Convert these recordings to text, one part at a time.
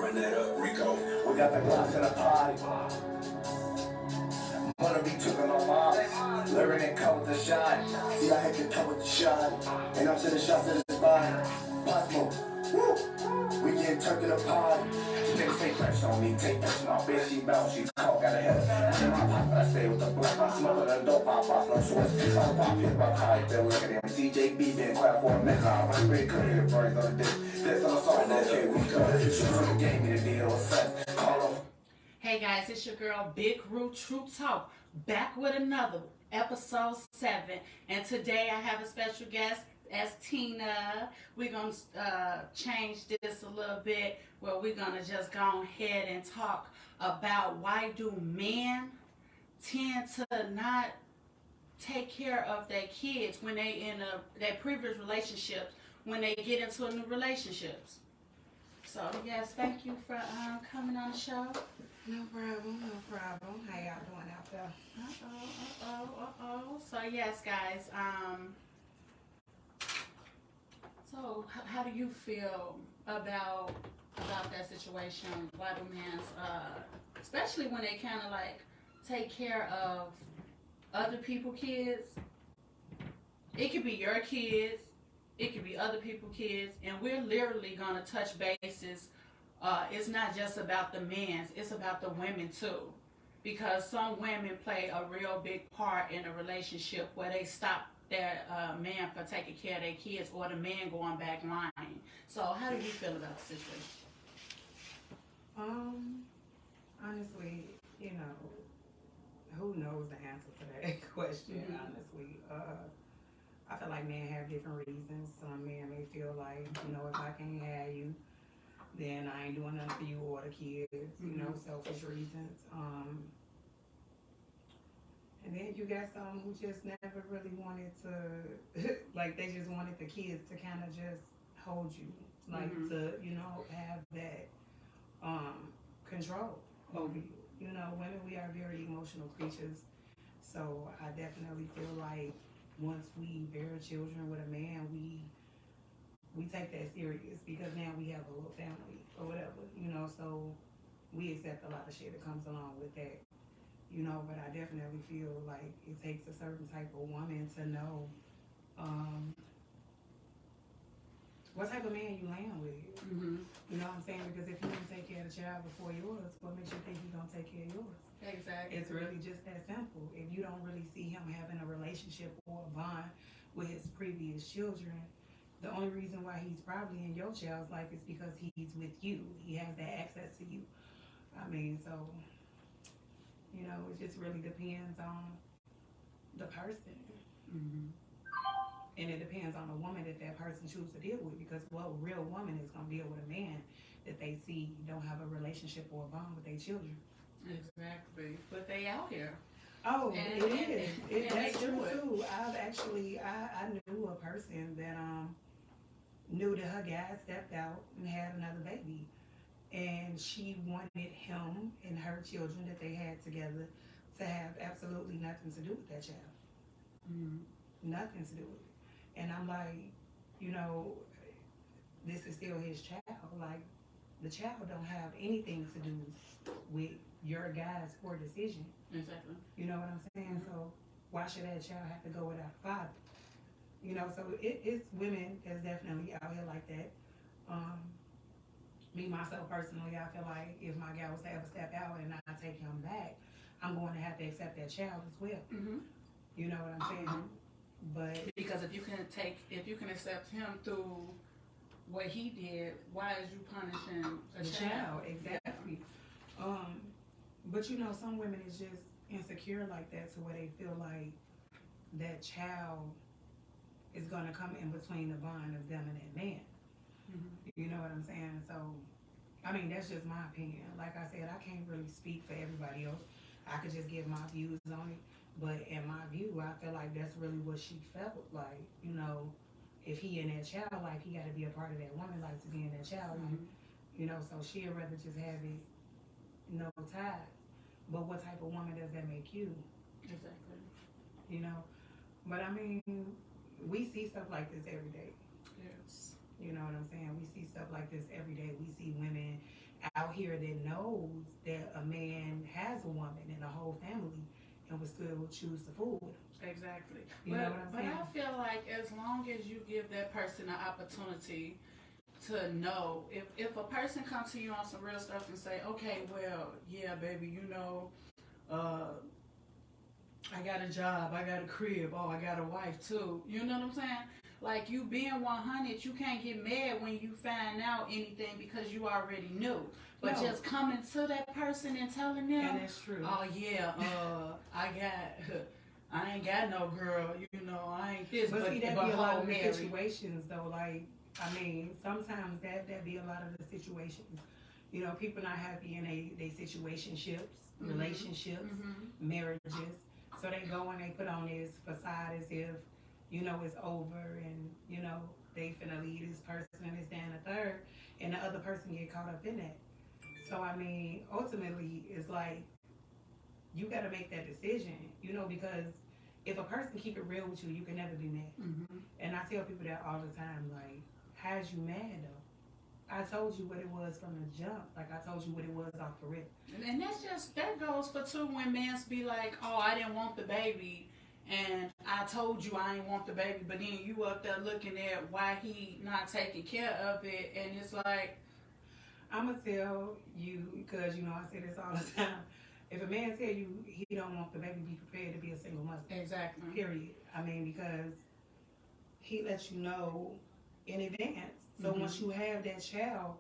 Run that up, Rico. We got the Glocks in the party. Wanna be took my mom. Luring and cut with the shine. See, I hit the cut with the shine. And I'm sending shots to the spine. Possible. Woo! We getting turned to the party. Niggas stay fresh on me. Take that from my bitch. She bounce. She call. Got a head. In my pocket, I stay with the black. I smoke the dope. I pop no sweats. I'm popping about how I feel. Look at them. CJB been quiet for a minute. I'm pretty clear. The birds on the dick. That's on the song. Okay, we cut. Shoot from the game. Me the deal. Set. Call them. Hey guys, it's your girl Big Root True Talk, back with another episode 7. And today I have a special guest as Tina. We're going to change this a little bit where we're going to just go ahead and talk about why do men tend to not take care of their kids when they in their previous relationships, when they get into a new relationships. So yes, thank you for coming on the show. No problem, no problem. How y'all doing out there? So yes, guys. So how do you feel about that situation? Why do men, especially when they kind of like take care of other people's kids? It could be your kids. It could be other people's kids, and we're literally gonna touch bases. It's not just about the men, it's about the women too. Because some women play a real big part in a relationship where they stop their man from taking care of their kids or the man going back lying. So how do you feel about the situation? Honestly, who knows the answer to that question, honestly. I feel like men have different reasons. Some men may feel like, if I can't have you, then I ain't doing nothing for you or the kids, selfish reasons. And then you got some who just never really wanted to, like they just wanted the kids to kind of just hold you, like to, have that control over you. Women, we are very emotional creatures. So I definitely feel like once we bear children with a man, we take that serious because now we have a little family or whatever, so we accept a lot of shit that comes along with that, but I definitely feel like it takes a certain type of woman to know what type of man you land with. You know what I'm saying? Because if he can take care of the child before yours, what makes you think he's going to take care of yours? Exactly. It's really just that simple. If you don't really see him having a relationship or a bond with his previous children, the only reason why he's probably in your child's life is because he's with you. He has that access to you. I mean, so, it just really depends on the person. And it depends on the woman that person chooses to deal with, because what real woman is going to deal with a man that they see don't have a relationship or a bond with their children. Exactly. But they out here. Oh, and it is. That's true too. I knew a person that knew that her guy stepped out and had another baby, and she wanted him and her children that they had together to have absolutely nothing to do with that child. Nothing to do with it. And I'm like, this is still his child. Like, the child don't have anything to do with your guy's poor decision. Exactly. You know what I'm saying? So why should that child have to go without a father? So it's women that's definitely out here like that. Me, myself, personally, I feel like if my guy was to ever step out and I take him back, I'm going to have to accept that child as well. You know what I'm saying? But because if you can accept him through what he did, why is you punishing a child? Exactly. But some women is just insecure like that to where they feel like that child is gonna come in between the bond of them and that man. You know what I'm saying? So, I mean, that's just my opinion. Like I said, I can't really speak for everybody else. I could just give my views on it. But in my view, I feel like that's really what she felt like. If he in that child life, he got to be a part of that woman life to be in that child life. So she'd rather just have it no ties. But what type of woman does that make you? Exactly. But I mean, we see stuff like this every day. Yes. You know what I'm saying? We see stuff like this every day. We see women out here that knows that a man has a woman and a whole family and would still choose to fool with him. Exactly. You know what I'm saying? But I feel like as long as you give that person an opportunity to know, if a person comes to you on some real stuff and say, okay, well, yeah, baby, uh, I got a job, I got a crib, oh, I got a wife too. You know what I'm saying? Like you being 100, you can't get mad when you find out anything because you already knew. But No. just coming to that person and telling them, And that's true. oh yeah, I ain't got no girl, I ain't this, but see, that be a lot of the Mary. situations though. Like, I mean, sometimes that be a lot of the situations. People not happy in they situationships, relationships, marriages. So they go and they put on this facade as if, it's over and, they finna leave this person and this, that, and the third. And the other person get caught up in that. So, I mean, ultimately, it's like, you got to make that decision, because if a person keep it real with you, you can never be mad. And I tell people that all the time, like, how's you mad, though? I told you what it was from the jump. Like, I told you what it was off the rip. And that goes for too when men be like, oh, I didn't want the baby. And I told you I ain't want the baby. But then you up there looking at why he not taking care of it. And it's like, I'm going to tell you, because, I say this all the time. If a man tell you he don't want the baby, be prepared to be a single mother. Exactly. Period. I mean, because he lets you know in advance. So once you have that child,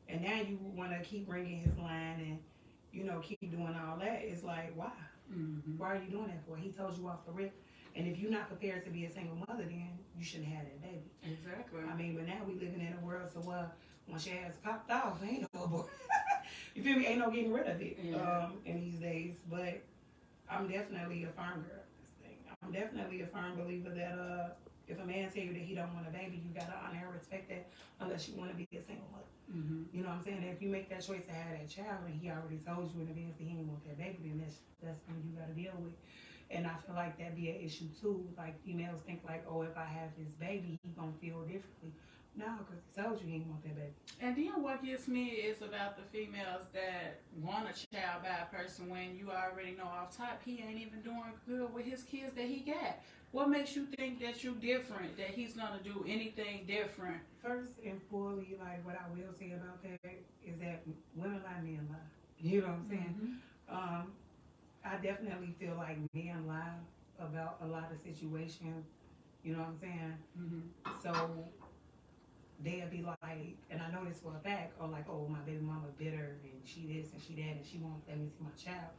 and now you want to keep bringing his line and, keep doing all that, it's like, why? Why are you doing that for? He told you off the rip. And if you're not prepared to be a single mother, then you shouldn't have that baby. Exactly. I mean, but now we living in a world, so once your ass popped off, ain't no more. You feel me? Ain't no getting rid of it in these days. But I'm definitely a firm girl. I'm definitely a firm believer that if a man tell you that he don't want a baby, you gotta honor and respect that, unless you want to be a single mother. You know what I'm saying? If you make that choice to have that child and he already told you in advance that he didn't want that baby, then that's something you gotta deal with. And I feel like that be an issue too. Like females think like, oh, if I have this baby, he gonna feel differently. No, because he told you he didn't want that baby. And then what gets me is about the females that want a child by a person when you already know off top he ain't even doing good with his kids that he got. What makes you think that you're different, that he's going to do anything different? First and fully, like what I will say about that is that women lie, men lie. You know what I'm saying? I definitely feel like men lie about a lot of situations. You know what I'm saying? So they'll be like, and I know this for a fact, or like, oh, my baby mama bitter and she this and she that and she won't let me see my child.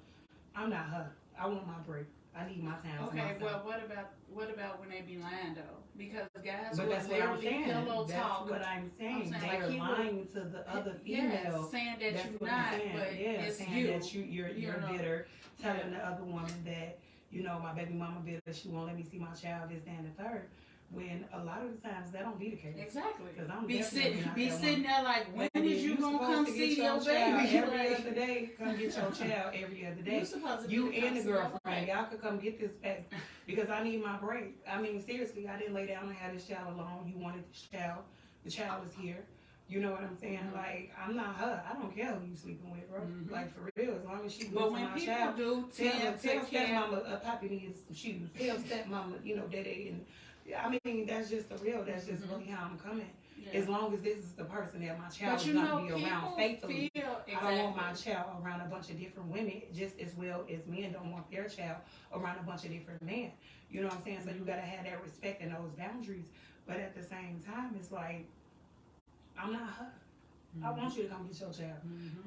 I'm not her. I want my break. I need my time. Okay, well, what about when they be lying though? Because guys but will that's what I'm literally saying. pillow That's talk. what I'm saying. They're like lying to the other female. Saying that that's you're not, but it's saying that you're know. bitter, telling the other woman that, my baby mama bitter, she won't let me see my child, this, that, and the third. When a lot of the times that don't be the case. Exactly. Because I'm be sitting there like, when and is you gonna come see your baby? Every other day, come get your child every other day. You and the girlfriend, y'all could come get this back because I need my break. I mean, seriously, I didn't lay down and have this child alone. You wanted this child. The child is here. You know what I'm saying? Like, I'm not her. I don't care who you sleeping with, bro. Like, for real. As long as she good to my child. Tell stepmama, Poppy needs some shoes. Tell stepmama, daddy. And I mean, that's just the real. That's just really how I'm coming. Yeah. As long as this is the person that my child is going to be around faithfully. Exactly. I don't want my child around a bunch of different women just as well as men don't want their child around a bunch of different men. You know what I'm saying? So you got to have that respect and those boundaries. But at the same time, it's like, I'm not her. I want you to come get your child.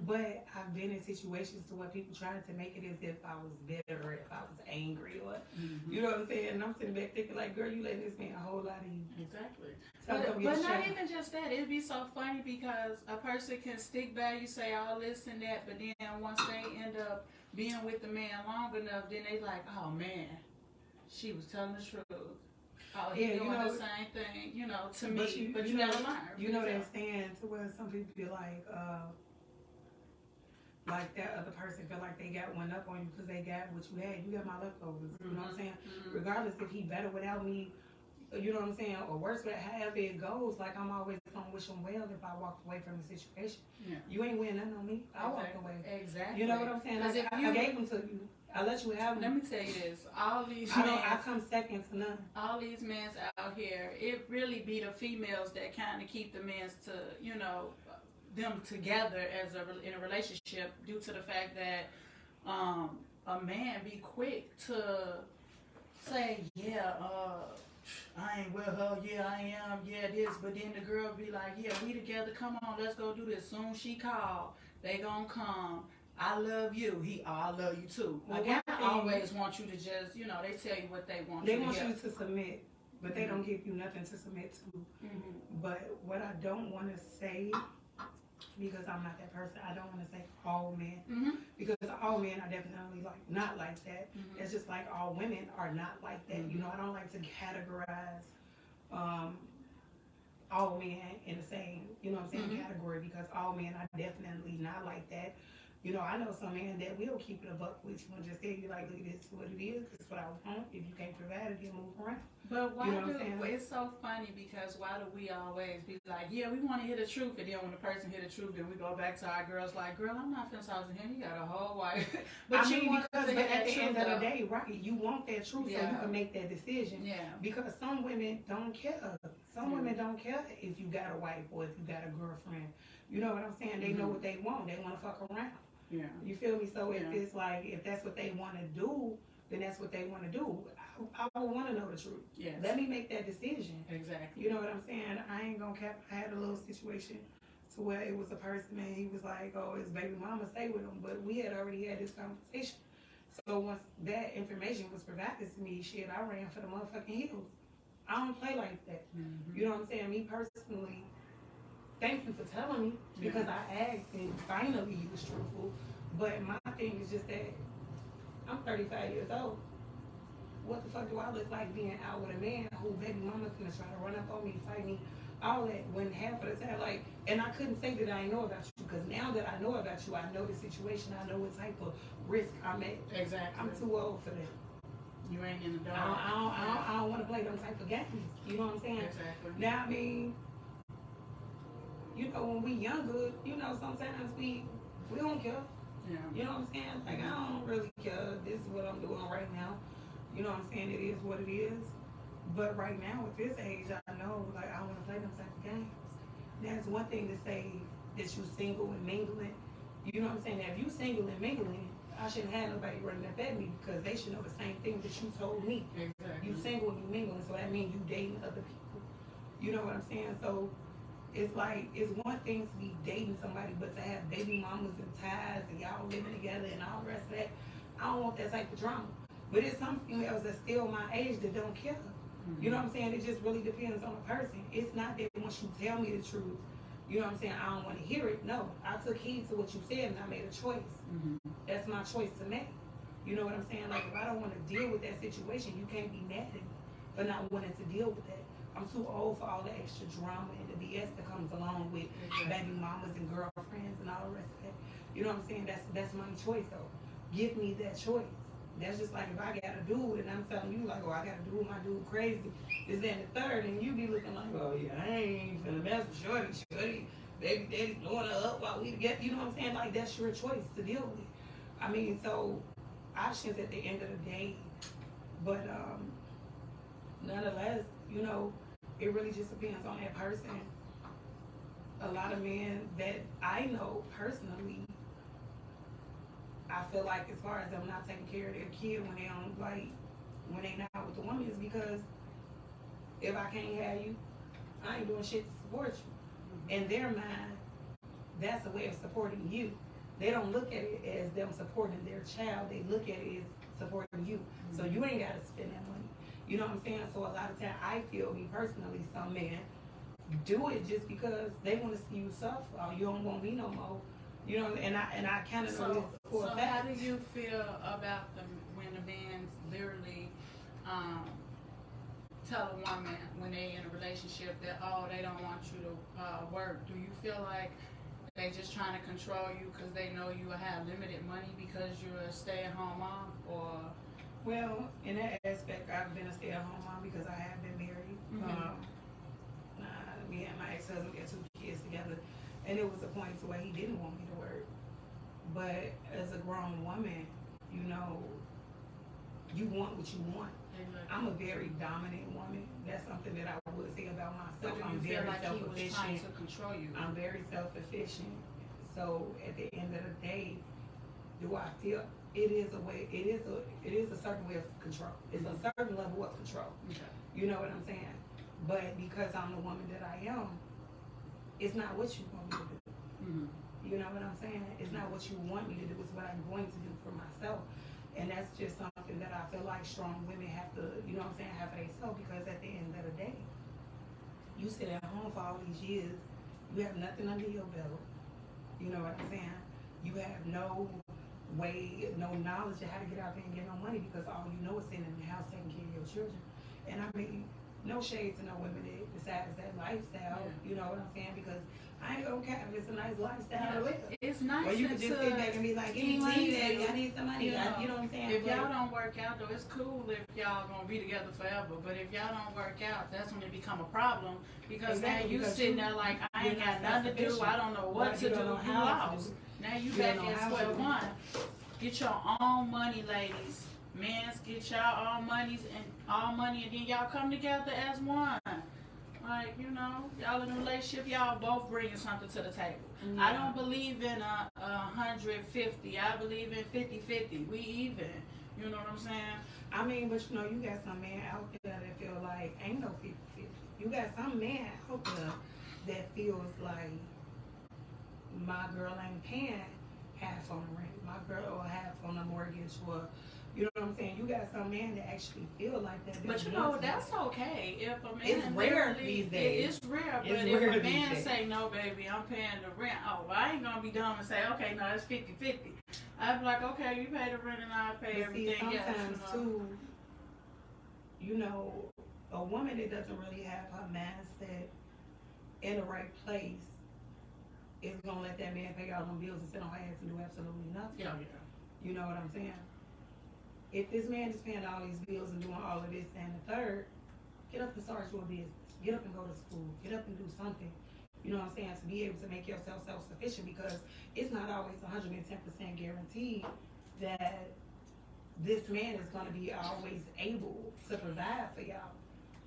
But I've been in situations to where people trying to make it as if I was bitter or if I was angry or, you know what I'm saying? And I'm sitting back thinking like, girl, you letting this man a whole lot of you. Exactly. So but not even just that. It'd be so funny because a person can stick by you, say all this and that, but then once they end up being with the man long enough, then they like, oh man, she was telling the truth. Oh, he doing the same thing, to me. But you gotta learn. You know that saying to where some people be like that other person feel like they got one up on you because they got what you had. You got my leftovers. You know what I'm saying? Regardless if he better without me, you know what I'm saying, or worse, however it goes, like I'm always gonna wish them well if I walked away from the situation. Yeah. You ain't winning nothing on me. I walked away. Exactly. You know what I'm saying? I gave them to you. I let you have them. Let me tell you this: all these I come second to none. All these men out here, it really be the females that kind of keep the men to, you know, them together in a relationship due to the fact that a man be quick to say, yeah, I ain't with her, yeah, I am, yeah, this, but then the girl be like, yeah, we together, come on, let's go do this. Soon she call, they gonna come. I love you. I love you too. Well, like, I always want you to just, you know, they tell you what they want. They want you to submit, but they don't give you nothing to submit to. But what I don't want to say, because I'm not that person, I don't want to say all men, because all men are definitely like not like that. It's just like all women are not like that. You know, I don't like to categorize all men in the same, you know what I'm saying, category, because all men are definitely not like that. You know, I know some men that will keep it a buck with you and just tell you, like, look, this is what it is, this is what I want. If you can't provide it, then move around. But why it's so funny, because why do we always be like, yeah, we want to hear the truth, and then when the person hear the truth, then we go back to our girls like, girl, I'm not finna talk to him, he got a whole wife. But at the end of the day, right, you want that truth so you can make that decision. Yeah. Because some women don't care. Some women don't care if you got a wife or if you got a girlfriend. You know what I'm saying? They know what they want. They want to fuck around. Yeah. You feel me? So if it's like, if that's what they want to do, then that's what they want to do. I would want to know the truth. Yes. Let me make that decision. Exactly. You know what I'm saying? I ain't gonna cap. I had a little situation to where it was a person and he was like, oh, his baby mama stay with him, but we had already had this conversation. So once that information was provided to me, shit, I ran for the motherfucking hills. I don't play like that. You know what I'm saying? Me personally, thank you for telling me, because I asked and finally he was truthful. But my thing is just that I'm 35 years old. What the fuck do I look like being out with a man who baby mama's gonna try to run up on me, fight me, all that, when half of the time, like, and I couldn't say that I know about you, because now that I know about you, I know the situation, I know what type of risk I'm at. Exactly. I'm too old for that. You ain't in the dark. I don't want to play them type of games. You know what I'm saying? Exactly. Now, I mean, you know, when we younger, you know, sometimes we don't care. Yeah. You know what I'm saying? Like, I don't really care. This is what I'm doing right now. You know what I'm saying? It is what it is. But right now, at this age, I know, like, I want to play them type of games. That's one thing to say that you single and mingling. You know what I'm saying? Now, if you single and mingling, I shouldn't have nobody running up at me, because they should know the same thing that you told me. Exactly. You single and you mingling, so that means you dating other people. You know what I'm saying? So it's like, it's one thing to be dating somebody, but to have baby mamas and ties and y'all living together and all the rest of that, I don't want that type of drama. But it's some females that's still my age that don't care. You know what I'm saying? It just really depends on the person. It's not that once you tell me the truth, you know what I'm saying, I don't want to hear it. No, I took heed to what you said and I made a choice. That's my choice to make. You know what I'm saying? Like, if I don't want to deal with that situation, you can't be mad at me for not wanting to deal with that. I'm too old for all the extra drama and the BS that comes along with baby mamas and girlfriends and all the rest of that. You know what I'm saying? That's my choice, though. Give me that choice. That's just like if I got a dude and I'm telling you, like, oh, I got a dude, my dude crazy, this, that, and the third, and you be looking like, oh, yeah, I ain't finna mess with shorty, baby daddy's blowing her up while we together. You know what I'm saying? Like, that's your choice to deal with. I mean, so options at the end of the day, but nonetheless, you know, it really just depends on that person. A lot of men that I know personally, I feel like, as far as them not taking care of their kid when they don't, like, when they not with the woman, is because if I can't have you, I ain't doing shit to support you. In their mind, that's a way of supporting you. They don't look at it as them supporting their child. They look at it as supporting you. So you ain't got to spend that money. You know what I'm saying? So a lot of times, I feel, me personally, some men do it just because they want to see you suffer. Or you don't want me no more. You know, and I kind of know this for a fact. So how do you feel about when a man's literally tell a woman when they in a relationship that, oh, they don't want you to work? Do you feel like they just trying to control you because they know you have limited money because you're a stay-at-home mom? Or Well, in that aspect, I've been a stay-at-home mom because I have been married. Me and my ex-husband got 2 kids together, and it was a point to where he didn't want me to work. But as a grown woman, you know, you want what you want. Exactly. I'm a very dominant woman. That's something that I would say about But myself. do I'm you feel very like he was trying self-efficient. to control you? I'm very self-efficient. So at the end of the day, do I feel it is a way? It is a certain way of control. It's a certain level of control. Okay. You know what I'm saying? But because I'm the woman that I am, it's not what you want me to do. You know what I'm saying? It's not what you want me to do. It's what I'm going to do for myself. And that's just something that I feel like strong women have to, you know what I'm saying, have for themselves, because at the end of the day, you sit at home for all these years, you have nothing under your belt. You know what I'm saying? You have no way, no knowledge of how to get out there and get no money, because all you know is sitting in the house taking care of your children. And I mean, no shade to no women that decides that lifestyle, you know what I'm saying? Because I ain't gonna cap, it's a nice lifestyle to live. It's nice. Or you could just sit back and be like, give me money, daddy, I need some money. You know what I'm saying? If y'all don't work out, though, it's cool if y'all gonna be together forever. But if y'all don't work out, that's when it become a problem. Because now you sitting there like, I ain't got nothing to do, I don't know what to do, you lost. Now you back at square one. Get your own money, ladies. Men's get y'all own monies and all money, and then y'all come together as one. Like, you know, y'all in a relationship, y'all both bringing something to the table. I don't believe in a 150. I believe in 50-50. We even. You know what I'm saying? I mean, but you know, you got some men out there that feel like ain't no 50-50. You got some men out there that feels like my girl ain't paying half on the rent, my girl or half on the mortgage, or you know what I'm saying? You got some men that actually feel like that. But you know, that's okay. If a man, it's rare these days. It's rare, but if a man say, no, baby, I'm paying the rent, oh, well, I ain't going to be dumb and say, okay, no, it's 50-50. I'd be like, okay, you pay the rent and I pay everything else. Sometimes, too, you know, a woman that doesn't really have her mindset in the right place is going to let that man pay all them bills and sit on her ass and do absolutely nothing. Yeah. You know what I'm saying? If this man is paying all these bills and doing all of this and the third, get up and start your business. Get up and go to school. Get up and do something. You know what I'm saying? To be able to make yourself self-sufficient, because it's not always 110% guaranteed that this man is going to be always able to provide for y'all.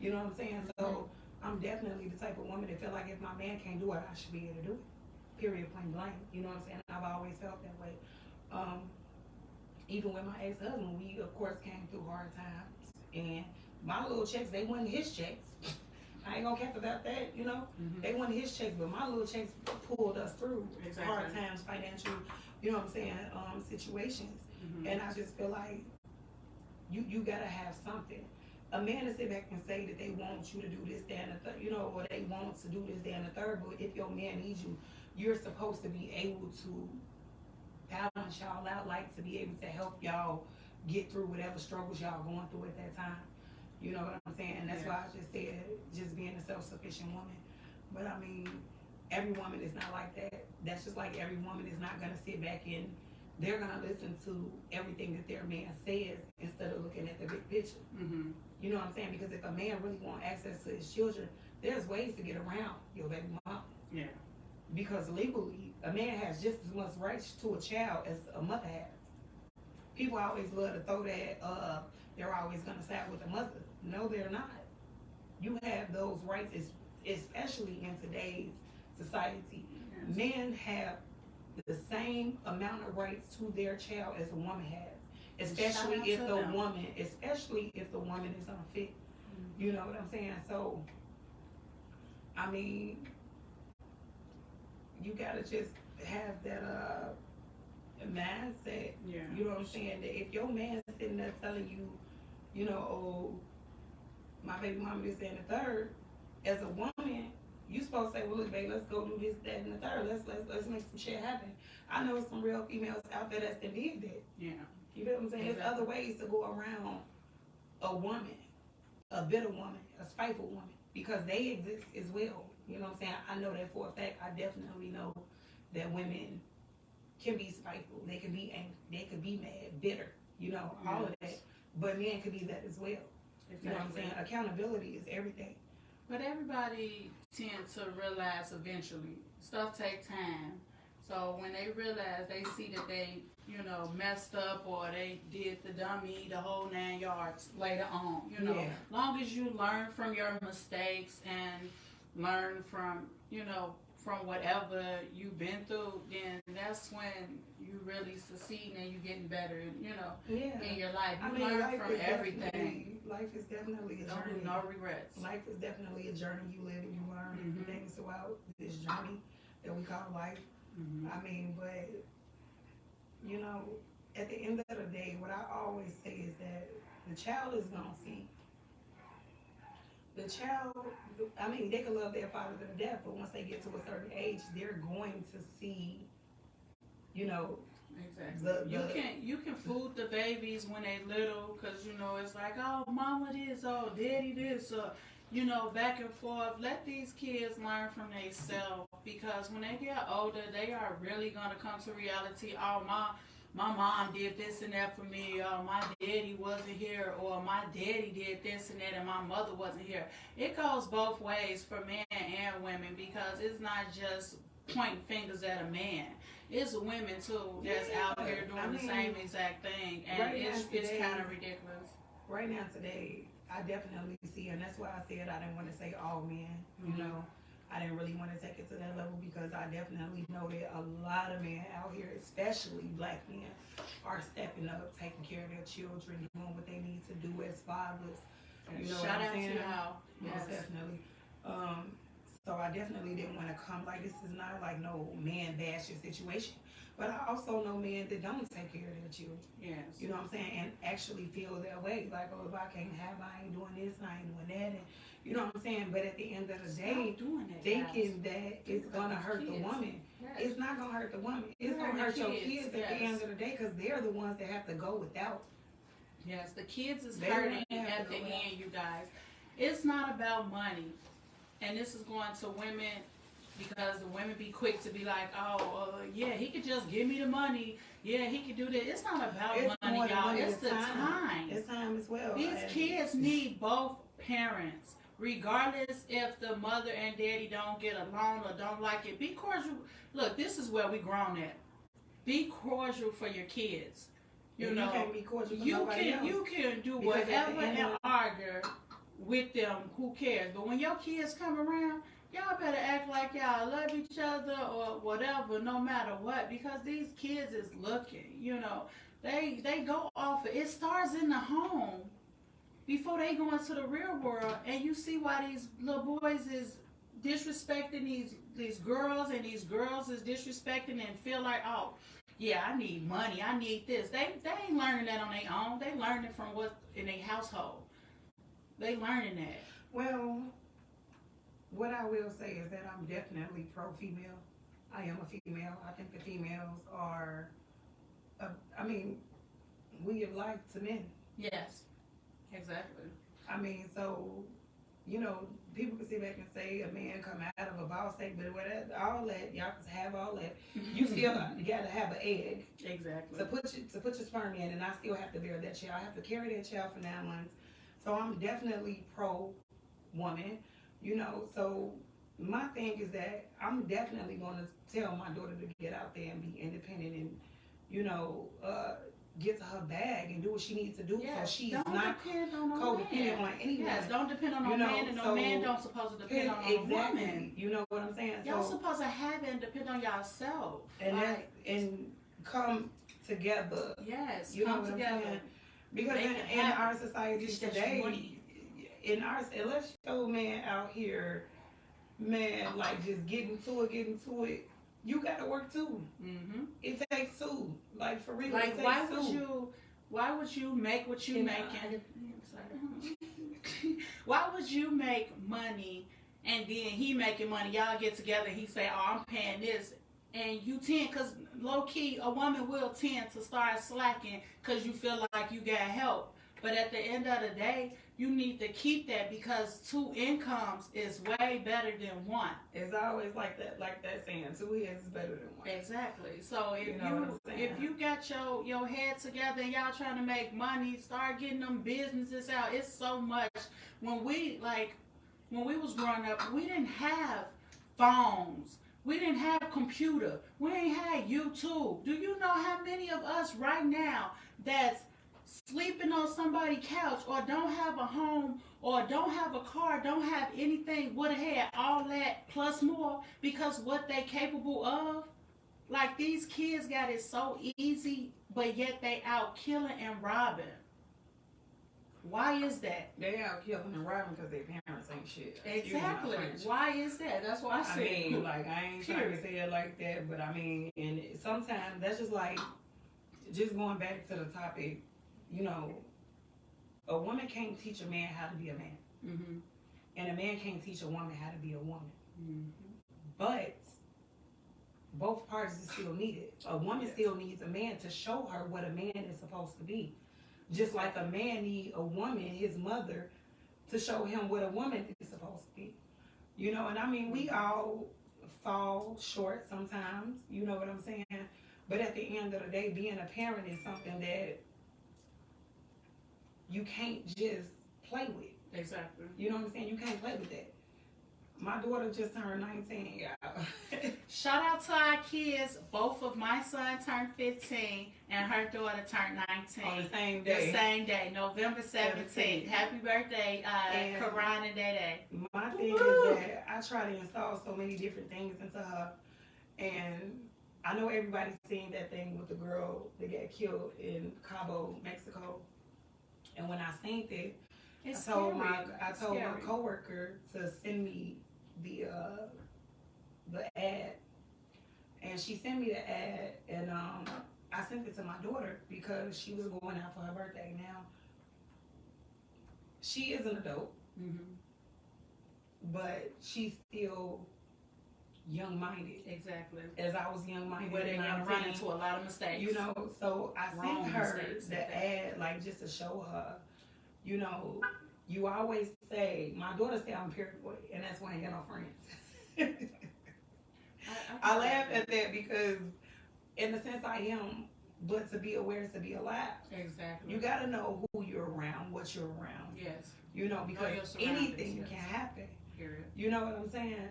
You know what I'm saying? So I'm definitely the type of woman that feel like if my man can't do it, I should be able to do it. Period, plain blank. You know what I'm saying? I've always felt that way. Even with my ex-husband, we of course came through hard times, and my little checks, they wasn't his checks. I ain't gonna cap about that, you know. They wasn't his checks, but my little checks pulled us through hard times, financial, you know what I'm saying, situations. And I just feel like you gotta have something. A man to sit back and say that they want you to do this, that, and the third, you know, or they want to do this, that, and the third, but if your man needs you, you're supposed to be able to balance y'all out, like to be able to help y'all get through whatever struggles y'all going through at that time. You know what I'm saying? And that's why I just said just being a self-sufficient woman. But I mean, every woman is not like that. That's just like every woman is not gonna sit back and they're gonna listen to everything that their man says instead of looking at the big picture. You know what I'm saying? Because if a man really want access to his children, there's ways to get around your baby mama. Yeah. Because legally, a man has just as much rights to a child as a mother has. People always love to throw that, they're always going to side with the mother. No, they're not. You have those rights, especially in today's society. Yes. Men have the same amount of rights to their child as a woman has. Especially if the woman is unfit. You know what I'm saying? So, I mean, you gotta just have that mindset. Yeah. You know what I'm saying? That if your man's sitting there telling you, you know, oh, my baby mama this, that, and the third, as a woman, you supposed to say, well, look, babe, let's go do this, that, and the third. Let's make some shit happen. I know some real females out there that did that. Yeah. You know what I'm saying? Exactly. There's other ways to go around a woman, a bitter woman, a spiteful woman, because they exist as well. You know what I'm saying? I know that for a fact. I definitely know that women can be spiteful. They can be angry. They can be mad, bitter. You know, all of that. but men could be that as well. Exactly. You know what I'm saying? Accountability is everything. But everybody tends to realize eventually. Stuff take time. So when they realize, they see that they, messed up or they did the dummy, the whole 9 yards later on. Yeah. Long as you learn from your mistakes and learn from whatever you've been through, then that's when you really succeed and you're getting better, Yeah. in your life. You I mean, learn life from is everything. Life is definitely a Don't journey. do no regrets. Life is definitely a journey. You live and you learn different things throughout this journey that we call life. I mean, but you know, at the end of the day, what I always say is that the child is gonna see. The child, I mean, they can love their father to death, but once they get to a certain age, they're going to see, you know, exactly. You can fool the babies when they little, cause it's like, oh, mama this, oh, daddy this, back and forth. Let these kids learn from themselves, because when they get older, they are really gonna come to reality. Oh, my mom did this and that for me, or my daddy wasn't here, or my daddy did this and that and my mother wasn't here. It goes both ways for men and women, because it's not just pointing fingers at a man. It's women too that's out here doing the same exact thing, and right it's kind of ridiculous. Right now today, I definitely see, and that's why I said I didn't want to say all men. I didn't really want to take it to that level, because I definitely know that a lot of men out here, especially black men, are stepping up, taking care of their children, doing what they need to do as fathers. You know Shout what I'm out saying? to y'all. Most definitely. So I definitely didn't want to come like, this is not like no man bashing situation. But I also know men that don't take care of their children. Yes. You know what I'm saying? And actually feel that way. Like, oh, if I can't have, I ain't doing this and I ain't doing that. And you know what I'm saying? But at the end of the day, thinking that it's going to hurt the woman. Yes. It's not going to hurt the woman. It's going to hurt your kids at the end of the day, because they're the ones that have to go without. Yes, the kids is hurting at the end, you guys. It's not about money. And this is going to women, because the women be quick to be like, oh, yeah, he could just give me the money. Yeah, he could do that. It's not about money, y'all. It's the time. It's time as well. These kids need both parents, regardless if the mother and daddy don't get along or don't like it. Be cordial. Look, this is where we grown at. Be cordial for your kids. You can't be cordial for nobody else. You can do whatever and argue with them. Who cares? But when your kids come around, y'all better act like y'all love each other or whatever, no matter what, because these kids is looking. They go off. It starts in the home before they go into the real world, and you see why these little boys is disrespecting these girls, and these girls is disrespecting and feel like, oh, yeah, I need money, I need this. They ain't learning that on their own. They learning it from what in their household. They learning that. Well, what I will say is that I'm definitely pro-female. I am a female. I think the females are, we give life to men. Yes, exactly. So, people can sit back and say a man come out of a ball state, but whatever, all that, y'all can have all that. You still got to have an egg. Exactly. To put your sperm in, and I still have to bear that child. I have to carry that child for 9 months. So I'm definitely pro-woman. So my thing is that I'm definitely going to tell my daughter to get out there and be independent and, get to her bag and do what she needs to do, so she's not codependent on anyone. Yes, don't depend on no man, and no man don't supposed to depend on a woman. You know what I'm saying? Y'all supposed to have it and depend on yourself. And come together. Yes, come together. Because in our society today, unless your man out here, man, like just getting to it, you gotta work too. Mm-hmm. It takes two. Like, for real. Like, why would you make what you making? Why would you make money and then he making money? Y'all get together and he say, oh, I'm paying this. And you tend, because low key, a woman will tend to start slacking because you feel like you got help. But at the end of the day, you need to keep that because two incomes is way better than one. It's always like that saying, two heads is better than one. Exactly. So if You if you got your head together and y'all trying to make money, start getting them businesses out. It's so much. When we was growing up, we didn't have phones. We didn't have computer. We ain't had YouTube. Do you know how many of us right now that's sleeping on somebody's couch or don't have a home or don't have a car, don't have anything, would have had all that plus more because what they capable of? Like these kids got it so easy, but yet they out killing and robbing. Why is that? They out killing and robbing because their parents ain't shit. Exactly. Why is that? That's why I said. I mean, like, I ain't trying to say it like that, but I mean, and sometimes that's just like, just going back to the topic, you know, a woman can't teach a man how to be a man. Mm-hmm. And a man can't teach a woman how to be a woman. Mm-hmm. But both parties are still needed. A woman still needs a man to show her what a man is supposed to be. Just like a man needs a woman, his mother, to show him what a woman is supposed to be. You know, and I mean, we all fall short sometimes, you know what I'm saying? But at the end of the day, being a parent is something that you can't just play with. Exactly. You know what I'm saying? You can't play with that. My daughter just turned 19, y'all. Shout out to our kids. Both of my son turned 15 and her daughter turned 19. On the same day. The same day, November 17th. Happy birthday, Karan and Day. My thing is that I try to install so many different things into her. And I know everybody's seen that thing with the girl that got killed in Cabo, Mexico. And when I seen it, I told my coworker to send me the ad, and she sent me the ad, and I sent it to my daughter because she was going out for her birthday. Now she is an adult, but she's still young-minded. Exactly. As I was young-minded, where they're gonna run into a lot of mistakes. You know, so I sent her the ad, like, just to show her, you know. You always say, my daughter said I'm paranoid, and that's why I ain't got no friends. I laugh at that because, in the sense, I am, but to be aware is to be alive. Exactly. You got to know who you're around, what you're around. Yes. You know, because anything can happen. Period. You know what I'm saying?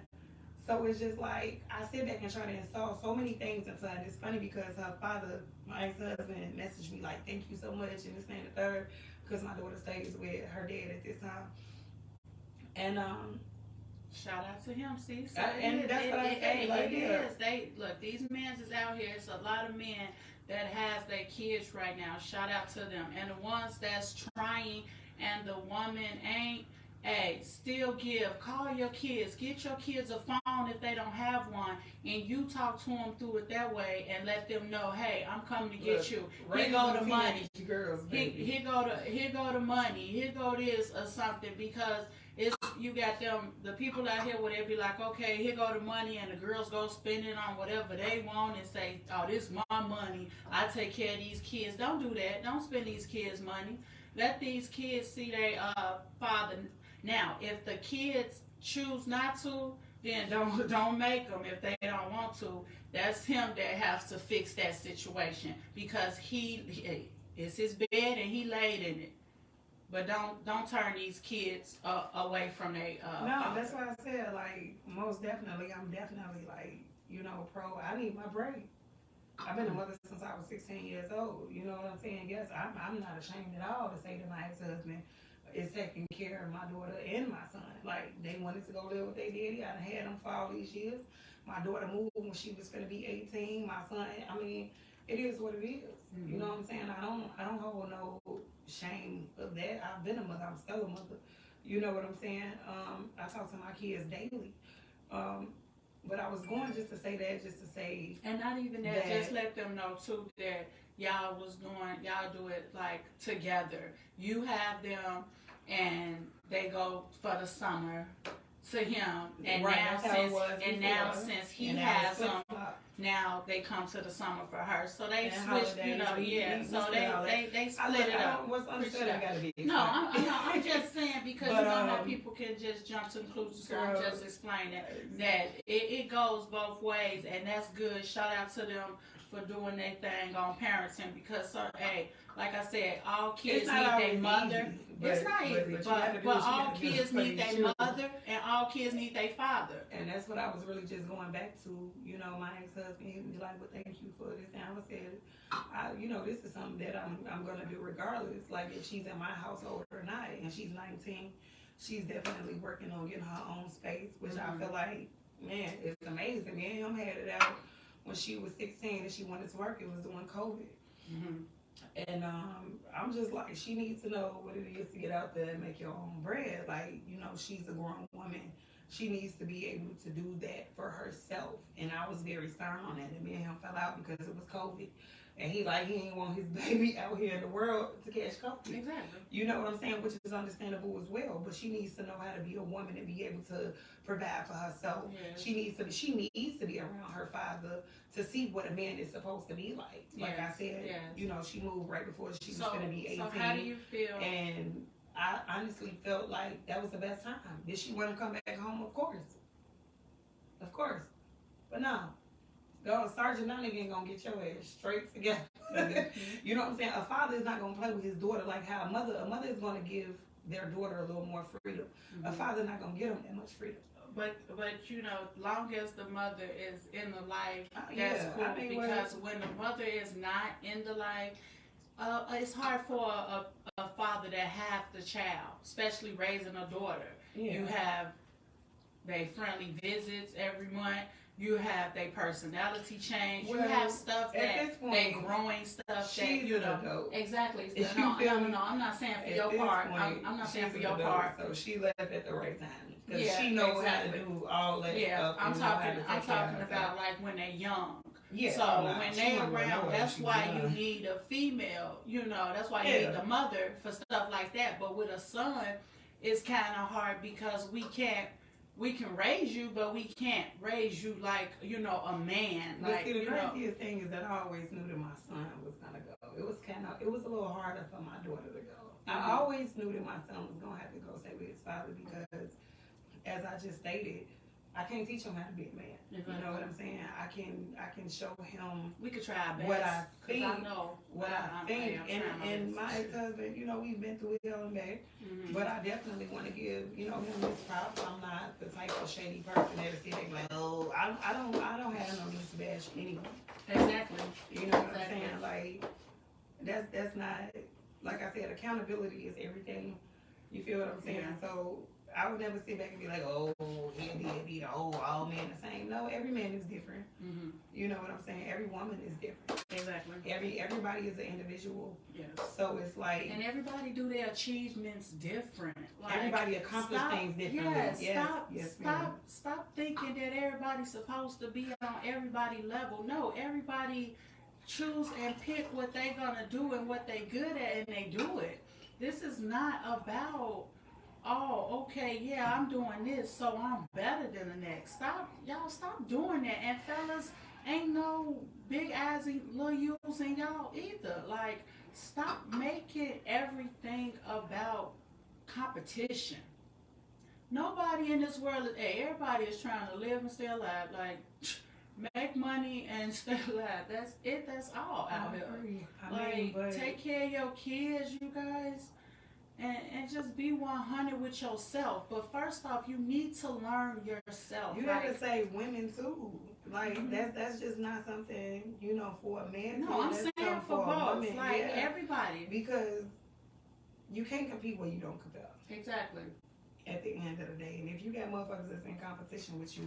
So it's just like, I sit back and try to install so many things into her. And it's funny because her father, my ex-husband, messaged me like, thank you so much, and this and the third, because my daughter stays with her dad at this time. And shout out to him, see. So and that's what I say. Like, it is. They look. These men is out here. It's a lot of men that has their kids right now. Shout out to them. And the ones that's trying, and the woman ain't. Hey, still give. Call your kids. Get your kids a phone if they don't have one, and you talk to them through it that way, and let them know, hey, I'm coming to get you. Here go the money. Girls, here go the money. Here go this or something, because it's, you got them, the people out here where they be like, okay, here go the money, and the girls go spend it on whatever they want and say, oh, this is my money. I take care of these kids. Don't do that. Don't spend these kids' money. Let these kids see their father. Now, if the kids choose not to, then don't make them. If they don't want to, that's him that has to fix that situation, because it's his bed and he laid in it. But don't turn these kids away from their no, father. that's why I said, like, most definitely, I'm definitely, like, you know, pro. I need my break. I've been a mother since I was 16 years old. You know what I'm saying? Yes, I'm not ashamed at all to say that my ex-husband is taking care of my daughter and my son. Like, they wanted to go live with their daddy. I had them for all these years. My daughter moved when she was going to be 18. My son, I mean, it is what it is. Mm-hmm. You know what I'm saying? I don't hold no shame of that. I've been a mother. I'm still a mother. You know what I'm saying? I talk to my kids daily. But I was going just to say that, just to say. And not even that, just let them know too that y'all do it like together. You have them, and they go for the summer to him, and Right, now that's how it was and before. now since he And now has it's them, flip-flop. now they come to the summer for her. So they And switched, you holidays, know, we so split all that. they split it up. What's Switched understood it ain't up. gotta be No, explained. I'm just saying because But, you know how people can just jump to conclusions. So I'm just explaining that it goes both ways, and that's good. Shout out to them for doing their thing on parenting because, hey, like I said, all kids need their mother. It's not easy, but all kids need their mother, and all kids need their father. And that's what I was really just going back to. You know, my ex-husband, he was like, "Well, thank you for this." And I said, you know, this is something that I'm gonna do regardless. Like if she's in my household or not, and she's 19, she's definitely working on getting her own space, which I feel like, man, it's amazing. Me and him had it out when she was 16 and she wanted to work. It was during COVID. And I'm just like, she needs to know what it is to get out there and make your own bread. Like, you know, she's a grown woman. She needs to be able to do that for herself. And I was very stern on that. And me and him fell out because it was COVID. And he ain't want his baby out here in the world to catch COVID. Exactly. You know what I'm saying? Which is understandable as well. But she needs to know how to be a woman and be able to provide for herself. Yes. She needs to be around her father to see what a man is supposed to be like. Like I said, you know, she moved right before she was going to be 18. So how do you feel? And I honestly felt like that was the best time. Did she want to come back home? Of course. Of course. But no. Sergeant Nunning ain't gonna get your ass straight together. You know what I'm saying? A father is not gonna play with his daughter like how a mother is gonna give their daughter a little more freedom. A father not gonna give them that much freedom. But you know, long as the mother is in the life, that's cool. Because when the mother is not in the life, it's hard for a father to have the child, especially raising a daughter. You have they friendly visits every month. You have their personality change. You have stuff that they growing stuff that you know. Exactly. No, I'm not saying for your part. I'm not saying for your part. So she left at the right time because she knows how to do all that stuff. I'm talking about like when they're young. Yeah, so when they around, that's why you need a female. You know, that's why you need the mother for stuff like that. But with a son, it's kind of hard because we can raise you, but we can't raise you like, you know, a man. But see, the craziest thing is that I always knew that my son was gonna go. It was a little harder for my daughter to go. I always knew that my son was gonna have to go stay with his father because, as I just stated, I can't teach him how to be a man. You know what I'm saying? I can show him. We could try our best. What I think. I know what I think. And my ex-husband, you know, we've been through hell and back. But I definitely want to give, you know, him his props. I'm not the type of shady person that'll sit there and be like, oh, I don't have no use to bash anyone. Exactly. You know what I'm saying? Like that's not, like I said, accountability is everything. You feel what I'm saying? So I would never sit back and be like, oh, all men the same. No, every man is different. You know what I'm saying? Every woman is different. Exactly. Everybody is an individual. Yes. So it's like, and everybody do their achievements different. Like, everybody accomplish things differently. Stop thinking that everybody's supposed to be on everybody's level. No, everybody choose and pick what they're gonna do and what they good at, and they do it. This is not about, oh, okay, yeah, I'm doing this, so I'm better than the next. Stop doing that. And fellas, ain't no big eyes and little U's in y'all either. Like, stop making everything about competition. Nobody in this world everybody is trying to live and stay alive. Like, make money and stay alive. That's it. That's all out here. Take care of your kids, you guys. And just be 100 with yourself. But first off, you need to learn yourself. You have to say women too. Like that's just not something, you know, for a man. No, I'm saying for both. Woman. Like everybody. Because you can't compete where you don't compare. Exactly. At the end of the day. And if you got motherfuckers that's in competition with you,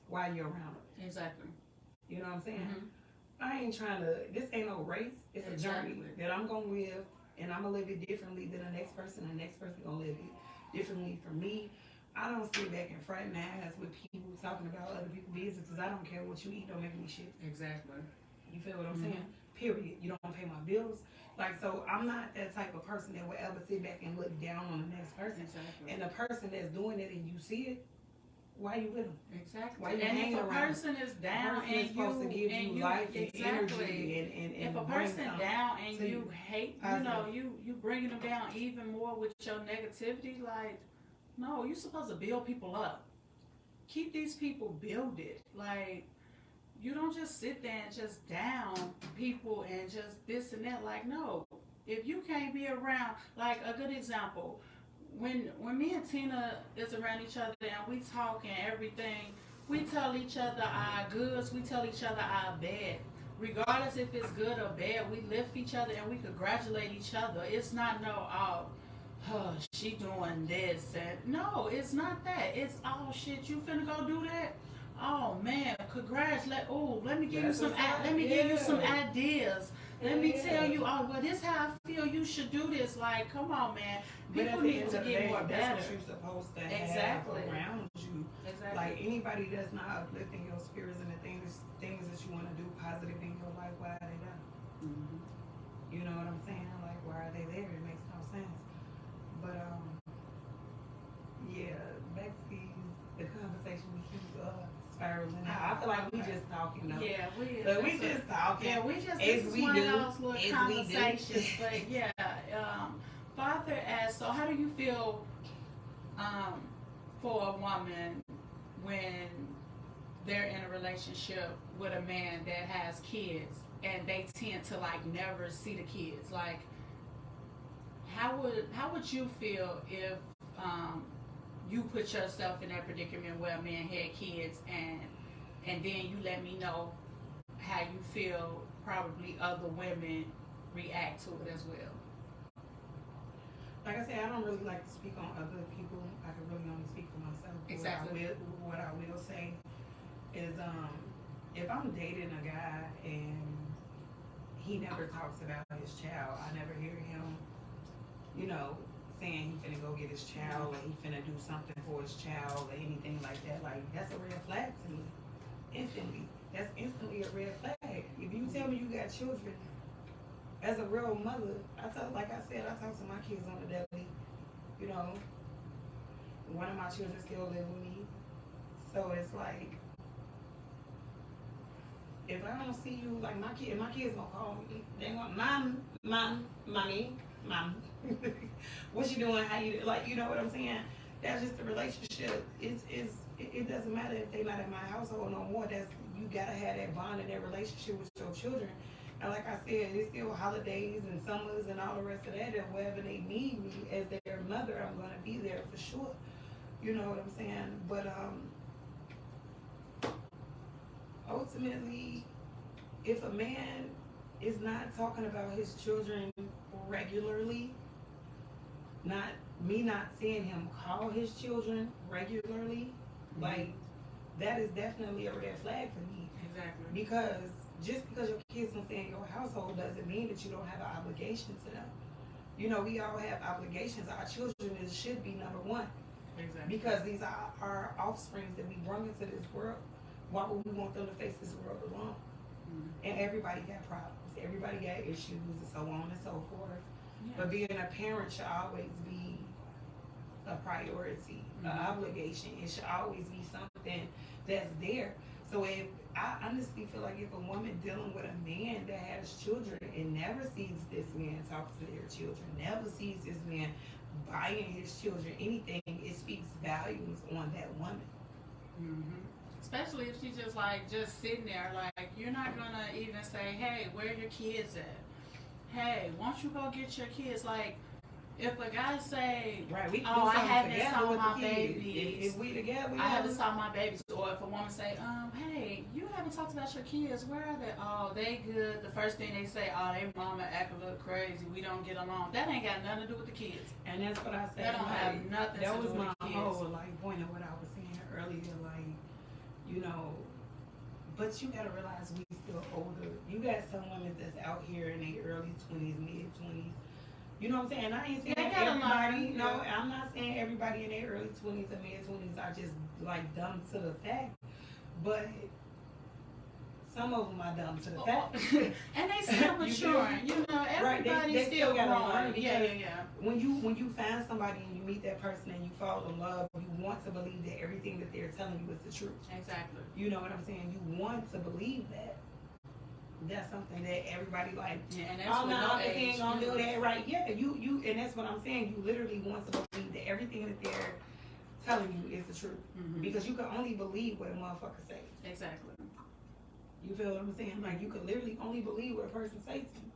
why you around them? Exactly. You know what I'm saying? I ain't trying to, this ain't no race. It's a journey that I'm going to live. And I'm going to live it differently than the next person. The next person going to live it differently from me. I don't sit back and fraternize with people talking about other people's business because I don't care what you eat. Don't make me shit. Exactly. You feel what I'm saying? Period. You don't pay my bills. Like, so I'm not that type of person that will ever sit back and look down on the next person. Exactly. And the person that's doing it and you see it, why you with them? Exactly. Why you and hanging if a around? person is down person is and supposed to give and you life and exactly. energy and If a bring person something down and to you hate, positive. you bringing them down even more with your negativity, like, no, you're supposed to build people up. Keep these people builded. Like, you don't just sit there and just down people and just this and that. Like, no, if you can't be around, like a good example, when me and Tina is around each other and we talk and everything, we tell each other our goods, we tell each other our bad. Regardless if it's good or bad, we lift each other and we congratulate each other. It's not no, oh, she doing this and no, it's not that. It's oh shit, you finna go do that. Oh man, congrats! Let me give you some. Let me give you some ideas. Let me tell you. Oh, well, this how I feel. You should do this. Like, come on, man. People need to get more better. That's what you're supposed to have around you. Exactly. Like anybody that's not uplifting your spirits and the things that you want to do positive in your life, why are they done? Mm-hmm. You know what I'm saying? Like, why are they there? It makes no sense. But yeah, back to the conversation we keep spiraling out. I feel like we just talking though. Yeah, we just talking. Yeah, we just as this is we one do, of those little conversations. But yeah, Father asks, so how do you feel for a woman when they're in a relationship with a man that has kids and they tend to like never see the kids? Like, how would you feel if you put yourself in that predicament where a man had kids and then you let me know how you feel probably other women react to it as well? Like I said, I don't really like to speak on other people. I can really only speak for myself. Exactly. What I will say is if I'm dating a guy and he never talks about his child, I never hear him, saying he finna go get his child or he finna do something for his child or anything like that. Like, that's a red flag to me. Instantly. That's instantly a red flag. If you tell me you got children, as a real mother, like I said, I talk to my kids on the daily. One of my children still live with me. So it's like, if I don't see you, like my kids gonna call me. They gonna, mom, mommy, mom. What you doing? How you, like, you know what I'm saying? That's just the relationship. It doesn't matter if they're not in my household no more. You gotta have that bond and that relationship with your children. And like I said, it's still holidays and summers and all the rest of that. And wherever they need me as their mother, I'm gonna be there for sure. You know what I'm saying? But ultimately, if a man is not talking about his children regularly, not seeing him call his children regularly, like, that is definitely a red flag for me. Exactly. Because just because your kids don't stay in your household doesn't mean that you don't have an obligation to them. We all have obligations. Our children should be number one. Exactly. Because these are our offsprings that we bring into this world. Why would we want them to face this world alone? And everybody got problems. Everybody got issues and so on and so forth. Yes. But being a parent should always be a priority, an obligation. It should always be something that's there. So if I honestly feel like if a woman dealing with a man that has children and never sees this man talk to their children, never sees this man buying his children anything, it speaks volumes on that woman. Mm-hmm. Especially if she's just sitting there, like, you're not gonna even say, hey, where are your kids at? Hey, why don't you go get your kids? Like, if a guy say, right, I haven't saw my babies. If we together, I haven't saw my babies. Or if a woman say, hey, you haven't talked about your kids. Where are they? Oh, they good. The first thing they say, oh, they mama act a little crazy. We don't get along. That ain't got nothing to do with the kids. And that's what I said. That don't have nothing to do with the kids. That was my whole point of what I was saying earlier. Like, but you gotta realize we still older. You got some women that's out here in their early 20s, mid 20s. You know what I'm saying? I ain't saying everybody. No, I'm not saying everybody in their early 20s and mid 20s are just like dumb to the fact. But some of them are dumb to the fact. And they still maturing. Everybody's they still growing. Learn Yeah. When you find somebody and you meet that person and you fall in love, you want to believe that everything that they're telling you is the truth. Exactly. You know what I'm saying? You want to believe that. That's something that everybody like. Yeah, and that's no, no they ain't age. gonna do that, right? Yeah, you, and that's what I'm saying. You literally want to believe that everything that they're telling you is the truth, because you can only believe what a motherfucker says. Exactly. You feel what I'm saying? Like, you can literally only believe what a person says to you.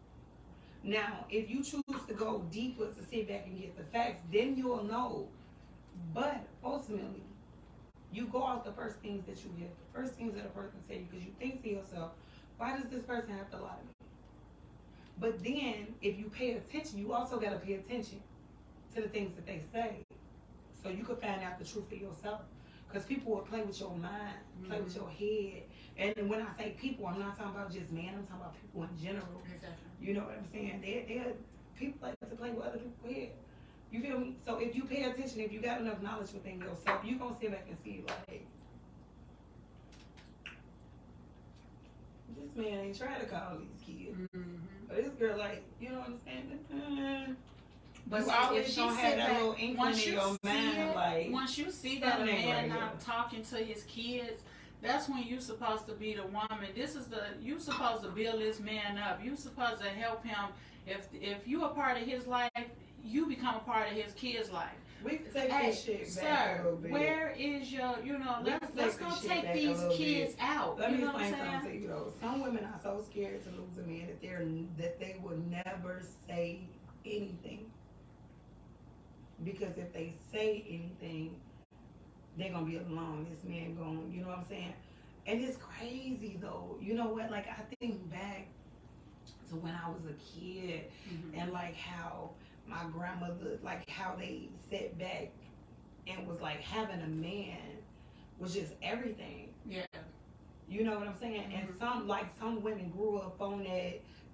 Now, if you choose to go deeper to sit back and get the facts, then you'll know. But ultimately, you go out the first things that you hear, the first things that a person says, because you think to yourself, why does this person have to lie to me? But then, if you pay attention, you also got to pay attention to the things that they say, so you can find out the truth for yourself. Because people will play with your mind, play with your head. And when I say people, I'm not talking about just men, I'm talking about people in general. Exactly. You know what I'm saying? They're people like to play with other people's head. You feel me? So if you pay attention, if you got enough knowledge within yourself, you're going to sit back and see, like, hey, this man ain't trying to call these kids. But this girl, like, you know what I'm saying? But you always gonna have that little inkling in your mind, like, once you see that a man not talking to his kids, that's when you supposed to be the woman. You supposed to build this man up. You supposed to help him. If you a part of his life, you become a part of his kid's life. We can take this shit back a little bit. Where is your, let's go take these kids out. Let me explain something to you though. Some women are so scared to lose a man that they will never say anything. Because if they say anything, they're gonna be alone. This man going, you know what I'm saying? And it's crazy though. You know what? Like, I think back to when I was a kid, and like how my grandmother, like how they sat back and was like, having a man was just everything. Yeah. You know what I'm saying? And some women grew up on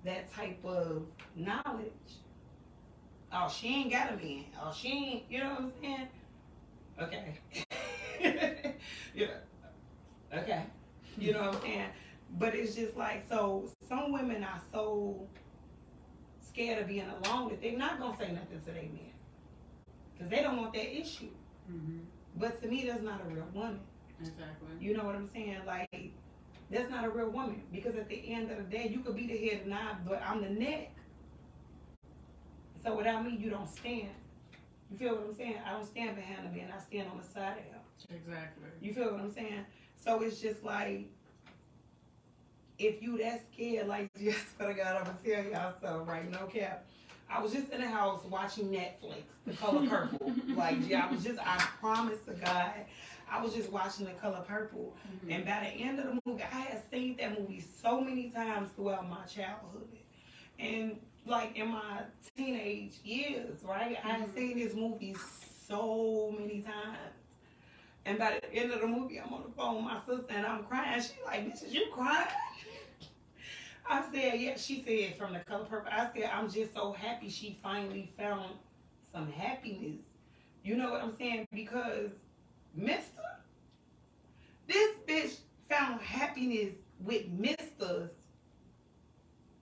that type of knowledge. Oh, she ain't got a man. Oh, she ain't, you know what I'm saying? Okay. Yeah. Okay. You know what I'm saying? But it's just like, so some women are so scared of being alone that they're not going to say nothing to their man. Because they don't want that issue. But to me, that's not a real woman. Exactly. You know what I'm saying? Like, that's not a real woman. Because at the end of the day, you could be the head and I, but I'm the neck. So without me, you don't stand. You feel what I'm saying? I don't stand behind a man. I stand on the side of him. Exactly. You feel what I'm saying? So it's just like, if you that scared, like, just for the God, I'm going to tell y'all something, right? No cap. I was just in the house watching Netflix, The Color Purple. Like, yeah, I promise to God, I was just watching The Color Purple. And by the end of the movie, I had seen that movie so many times throughout my childhood. And like in my teenage years, right? I had seen this movie so many times. And by the end of the movie, I'm on the phone with my sister and I'm crying. She like, bitch, is you crying? I said, yeah. She said, from The Color Purple. I said, I'm just so happy she finally found some happiness. You know what I'm saying? Because this bitch found happiness with Mister's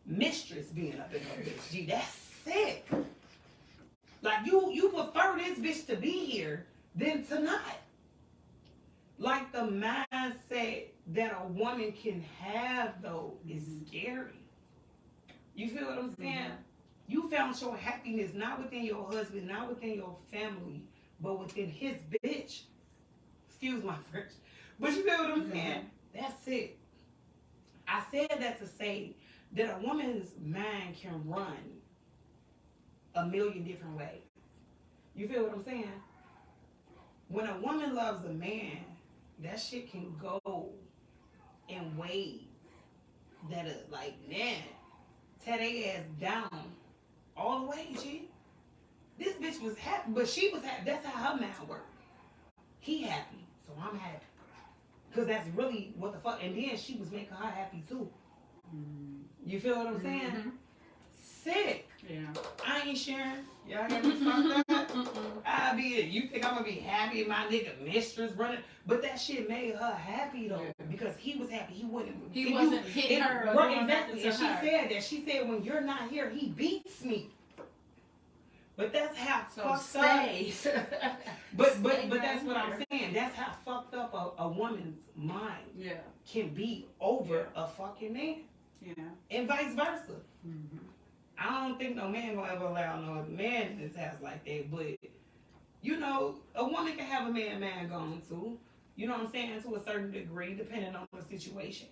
mistress being up in her bitch. Gee, that's sick. Like, you prefer this bitch to be here than to not. Like, the mindset that a woman can have, though, is scary. You feel what I'm saying? You found your happiness not within your husband, not within your family, but within his bitch. Excuse my French. But you feel what I'm saying? That's it. I said that to say that a woman's mind can run a million different ways. You feel what I'm saying? When a woman loves a man, that shit can go in ways that are like, man, tear their ass down all the way, G. This bitch was happy, but she was happy. That's how her mind worked. He happy, so I'm happy. Because that's really what the fuck. And then she was making her happy too. You feel what I'm saying? Sick. Yeah. I ain't sharing. Y'all got me fucked up. You think I'm gonna be happy my nigga mistress running? But that shit made her happy though. Yeah. Because he was happy. He wasn't hitting her. Right, exactly. And she said that. She said, when you're not here, he beats me. But that's how So fucked stay. up. But Stay that's right what I'm here. saying. That's how fucked up a woman's mind Yeah. can be over a fucking man. Yeah. And vice versa. Mm-hmm. I don't think no man gonna ever allow no other man in his house like that. But you know, a woman can have a man gone too. You know what I'm saying? To a certain degree, depending on the situation.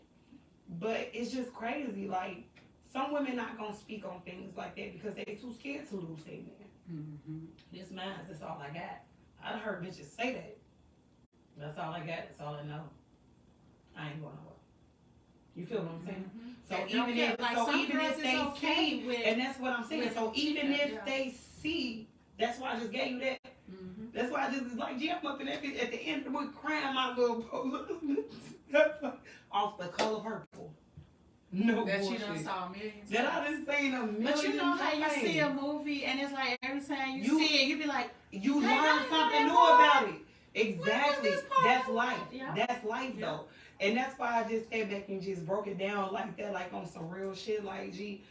But it's just crazy. Like some women not gonna speak on things like that because they too scared to lose their man. Mm-hmm. This mine. That's all I got. I heard bitches say that. That's all I got. That's all I know. I ain't going nowhere. You feel what I'm saying? Mm-hmm. So And even if like so some even girls if they okay see, with, and that's what I'm saying. So even if yeah. they see, that's why I just gave you that. Mm-hmm. That's why I just like Jim up in at the end of the week crying my little off the color purple. No that bullshit. you done saw millions. That I done seen a million But you know how you times. see a movie and it's like every time you see it, you be like, you hey, learn something new about it. Exactly. That's life. Yeah. That's life though. And that's why I just stayed back and just broke it down like that, like on some real shit. Like, gee,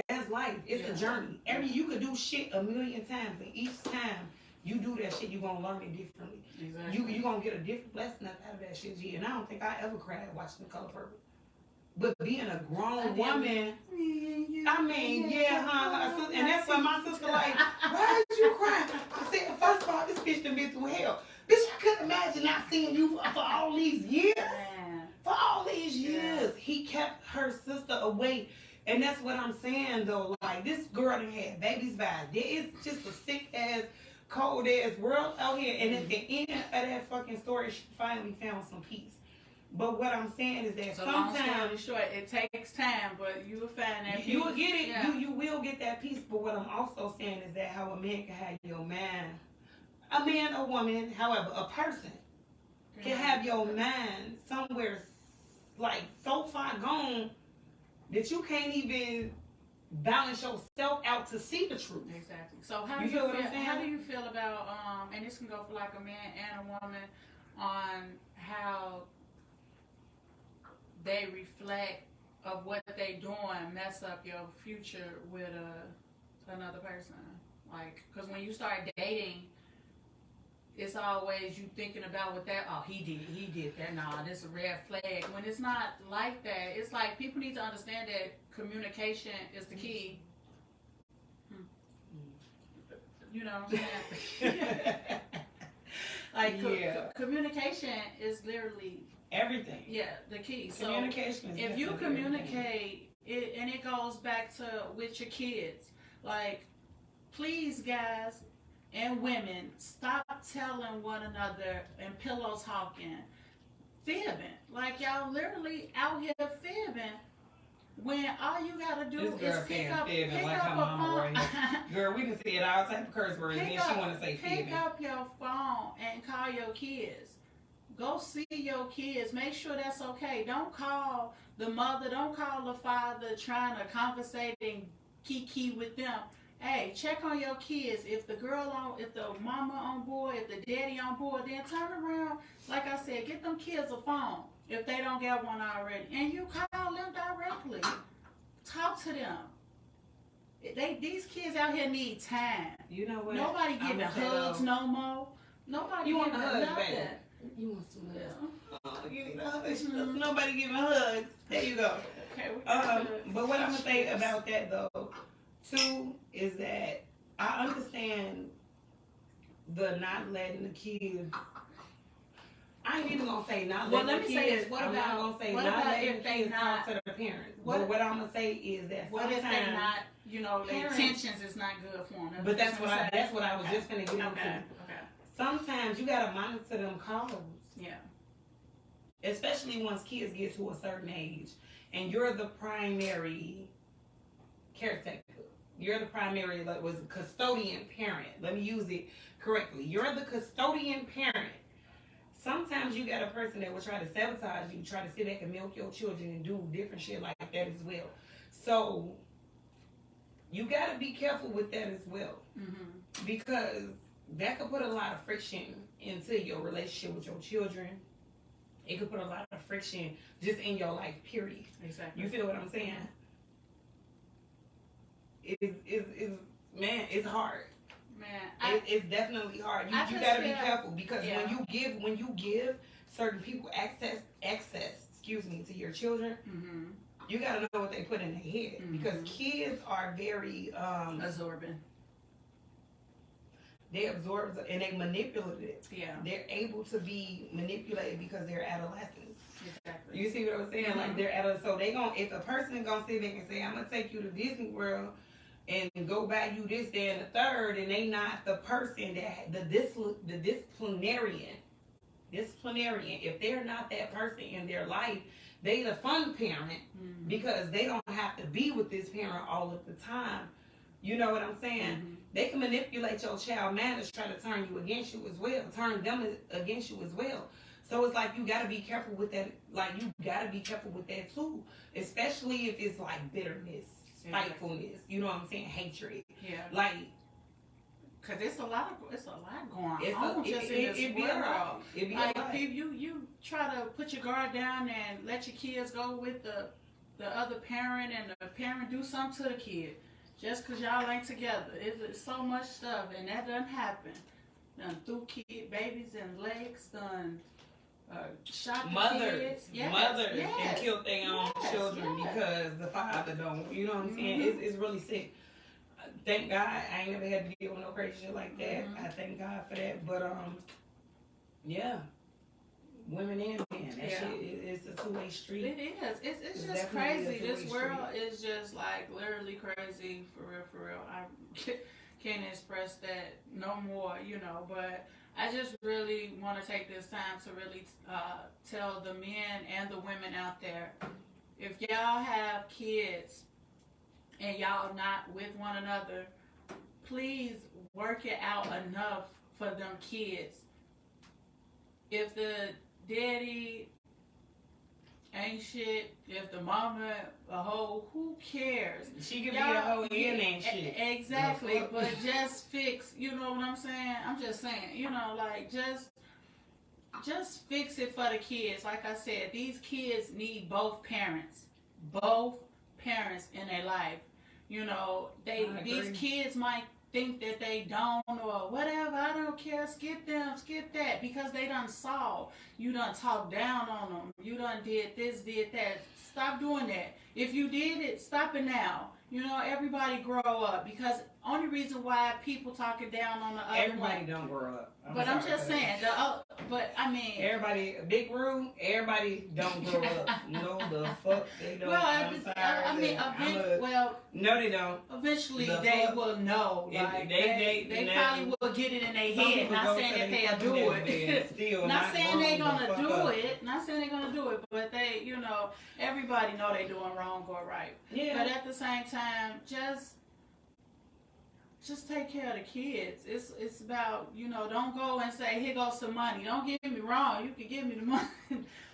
that's life. It's a journey. You could do shit a million times, and each time you do that shit, you gonna learn it differently. Exactly. You gonna get a different lesson out of that shit, G. And I don't think I ever cried watching The Color Purple. But being a grown woman, I mean, yeah, huh? And that's why my sister like, why did you cry? I said, first of all, this bitch done been through hell. Bitch, I couldn't imagine not seeing you for all these years. For all these years, he kept her sister away. And that's what I'm saying, though. Like, this girl done had babies by. It's just a sick-ass, cold-ass world out here. And at the end of that fucking story, she finally found some peace. But what I'm saying is that long story short, it takes time, but you will find that peace. You will get it. Yeah. You will get that peace. But what I'm also saying is that how a man can have your mind, a man, a woman, however, a person can have your mind somewhere like so far gone that you can't even balance yourself out to see the truth. Exactly. So how do you feel? How do you feel about and this can go for like a man and a woman on how they reflect of what they doing mess up your future with another person? Like, because when you start dating, it's always you thinking about what that, oh, he did that, nah, this is a red flag. When it's not like that, it's like people need to understand that communication is the key. You know what I'm saying? Like, communication is literally everything. Yeah, the key. Communication so if you communicate, and it goes back to with your kids, like, please, guys and women, stop telling one another and pillow talking, fibbing. Like, y'all literally out here fibbing when all you gotta do is pick up a phone. Girl, we can say it all type of curse words, and she want to say fibbing. Pick up your phone and call your kids. Go see your kids. Make sure that's okay. Don't call the mother. Don't call the father trying to conversate and kiki with them. Hey, check on your kids. If the mama on board, if the daddy on board, then turn around. Like I said, get them kids a phone if they don't get one already. And you call them directly. Talk to them. These kids out here need time. You know what? Nobody giving hugs no more. Nobody giving hugs, nothing. You want some hugs? Oh, you need a hug. Nobody giving hugs. There you go. Okay. But what I'm gonna say about that though, too, is that I understand the not letting the kids. I ain't even gonna say not letting the kids. Well, let me say this. What about, I'm not gonna say what not about letting if the they kids not talk to their parents. But what I'm gonna say is that what if they not, their intentions is not good for them. But that's what I was just gonna get into. Okay. Sometimes you gotta monitor them calls. Yeah. Especially once kids get to a certain age, and you're the primary caretaker. You're the primary, custodian parent. Let me use it correctly. You're the custodian parent. Sometimes you got a person that will try to sabotage you, try to sit back and milk your children and do different shit like that as well. So you got to be careful with that as well. Mm-hmm. Because that could put a lot of friction into your relationship with your children. It could put a lot of friction just in your life, period. Exactly. You feel what I'm saying? Man, it's hard. Man, it's definitely hard. You just got to be feel, careful because yeah. when you give certain people access, excuse me, to your children, you got to know what they put in their head because kids are very absorbent. They absorb and they manipulative. Yeah. They're able to be manipulated because they're adolescents. Exactly. You see what I'm saying? Like they're adolescents. So they gon' if a person gonna sit there and say, I'm gonna take you to Disney World and go buy you this, that, and the third, and they not the person that the disciplinarian. If they're not that person in their life, they the fun parent because they don't have to be with this parent all of the time. You know what I'm saying? They can manipulate your child manners, try to turn you against you as well, turn them against you as well. So it's like you got to be careful with that. Like you got to be careful with that too, especially if it's like bitterness, spitefulness. You know what I'm saying? Hatred. Yeah. Like, cause it's a lot going on just in this world. Like you try to put your guard down and let your kids go with the other parent, and the parent do something to the kid. Just because y'all ain't together. It's so much stuff, and that doesn't happen. Done threw babies and legs, done shot the kids. Mothers and killed their own children because the father don't. You know what I'm saying? It's really sick. Thank God I ain't never had to deal with no crazy shit like that. I thank God for that. But, yeah. Women and men. That shit is a two-way street. It is. It's just crazy. This world is just like literally crazy for real. I can't express that no more, but I just really want to take this time to really tell the men and the women out there, if y'all have kids and y'all not with one another, please work it out enough for them kids. If the daddy ain't shit, if the mama a hoe, who cares? She could be a hoe and ain't shit. Exactly, but just fix, you know what I'm saying? I'm just saying, like just fix it for the kids. Like I said, these kids need both parents in their life. These kids might think that they don't or whatever, I don't care, skip that, because they done saw, you done talked down on them, you done did this, did that. Stop doing that. If you did it, stop it now. Everybody grow up, because only reason why people talking down on the other everybody don't grow up. I'm just saying, everybody, big room, everybody don't grow up. No, the fuck they don't. No, they don't. Eventually, they will know. Like, they probably will get it in their head. Not saying that they'll do it. Still not saying they're gonna do it. Not saying they're gonna do it. But they, everybody know they doing wrong or right. Yeah. But at the same time, just take care of the kids. It's about, don't go and say, here goes some money. Don't get me wrong, you can give me the money.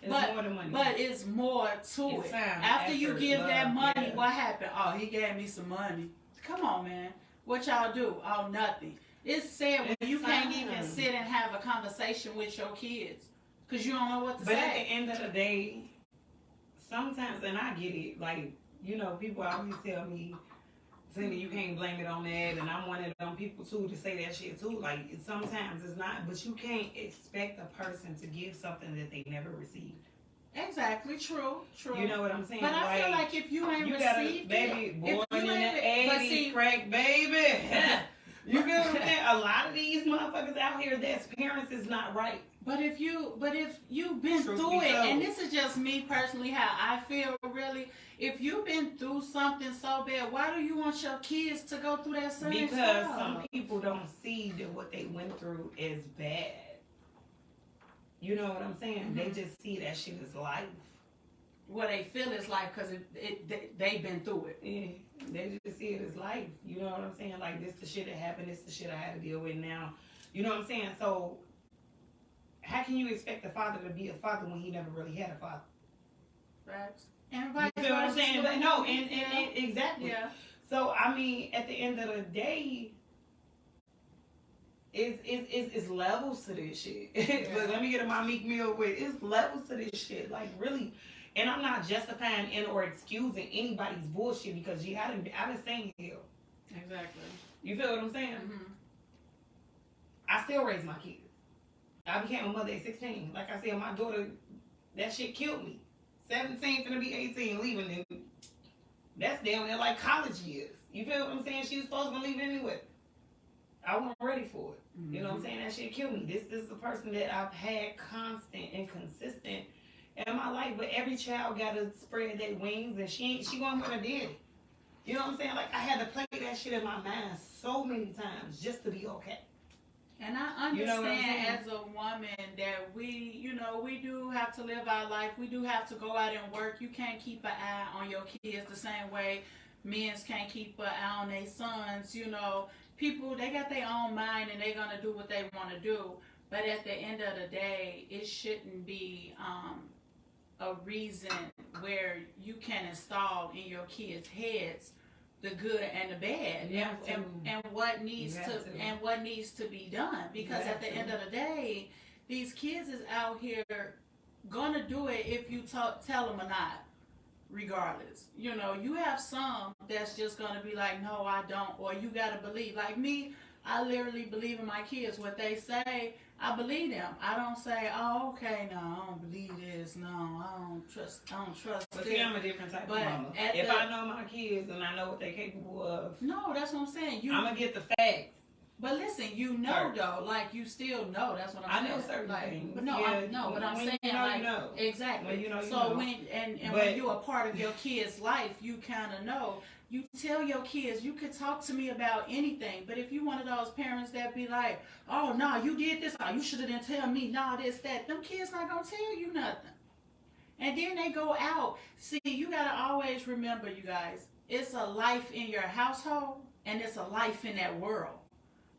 It's more than money. But it's more to it. After you give that money, what happened? Oh, he gave me some money. Come on, man. What y'all do? Oh, nothing. It's sad when you can't even sit and have a conversation with your kids because you don't know what to say. But at the end of the day, sometimes, and I get it, like, people always tell me, Cindy, you can't blame it on that, and I'm one of them people too to say that shit too. Like, sometimes it's not, but you can't expect a person to give something that they never received. Exactly, true. You know what I'm saying? But I feel like if you ain't received baby, born in the 80s, crack baby. You feel what I'm saying? A lot of these motherfuckers out here, that's parents is not right. But if you've been through it, and this is just me personally, how I feel really, if you've been through something so bad, why do you want your kids to go through that same stuff? Because some people don't see that what they went through is bad. You know what I'm saying? They just see that shit as life. What they feel is life because they've been through it. Yeah, they just see it as life. You know what I'm saying? Like, this the shit that happened. This the shit I had to deal with now. You know what I'm saying? So, how can you expect a father to be a father when he never really had a father? Facts. And vice you feel what I'm saying? But no, and exactly. Yeah. So, I mean, at the end of the day, it's levels to this shit. But let me get in my Meek Mill with, it's levels to this shit. Like, really. And I'm not justifying or excusing anybody's bullshit because I've been saying hell. Exactly. You feel what I'm saying? I still raise my kids. I became a mother at 16. Like I said, my daughter, that shit killed me. 17, gonna be 18, leaving. That's damn near like college years. You feel what I'm saying? She was supposed to leave anyway. I wasn't ready for it. Mm-hmm. You know what I'm saying? That shit killed me. This is the person that I've had constant and consistent in my life. But every child gotta spread their wings, and she wasn't gonna did it. You know what I'm saying? Like, I had to play that shit in my mind so many times just to be okay. And I understand as a woman that we do have to live our life. We do have to go out and work. You can't keep an eye on your kids the same way men can't keep an eye on their sons. You know, people, they got their own mind and they're going to do what they want to do. But at the end of the day, it shouldn't be a reason where you can install in your kids' heads the good and the bad, and what needs to be done, because at the end of the day, these kids is out here gonna do it if you tell them or not, regardless. You know, you have some that's just gonna be like, no, I don't, or you gotta believe. Like me, I literally believe in my kids. What they say, I believe them. I don't say, oh, okay, no, I don't believe this. No, I don't trust. But see, I'm a different type of mama. If I know my kids and I know what they're capable of, no, that's what I'm saying. I'm gonna get the facts. But listen, you know though, like you still know. That's what I'm saying. I know certain things. But no, yeah, but I'm saying, like, you know. Exactly. When you know, so when when you're a part of your kid's life, you kind of know. You tell your kids, you could talk to me about anything. But if you one of those parents that be like, oh no, you did this, oh, you should have didn't tell me, no, this, that. Them kids not gonna tell you nothing. And then they go out. See, you gotta always remember, you guys, it's a life in your household and it's a life in that world.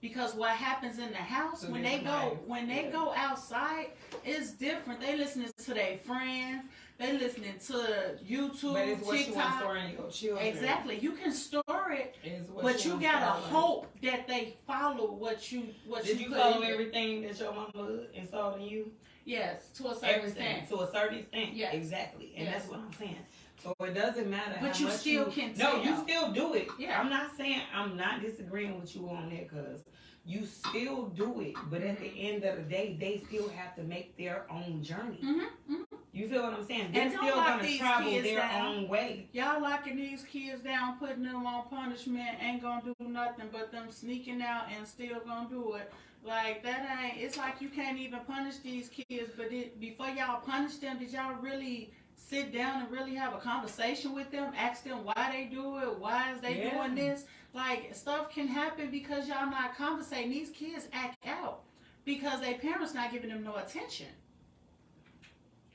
Because what happens in the house, so when they go outside, it's different. They listening to their friends. They listening to YouTube, but it's what TikTok. You want to store in your children. Exactly. You can store it, but you gotta hope that they follow what you Did you follow everything that your mama installed in you? Yes, to a certain extent. To a certain extent. Yes. Exactly. And that's what I'm saying. So it doesn't matter but how you much still can tell. No, you still do it. Yeah. I'm not saying, I'm not disagreeing with you on that, because you still do it. But at the end of the day, they still have to make their own journey. Mm-hmm. Mm-hmm. You feel what I'm saying? They're still going to travel their own way. Y'all locking these kids down, putting them on punishment, ain't going to do nothing but them sneaking out and still going to do it. Like, that ain't, it's like you can't even punish these kids. But before y'all punish them, did y'all really sit down and really have a conversation with them, ask them why they do it, why is they doing this? Like, stuff can happen because y'all not conversating. These kids act out because their parents not giving them no attention.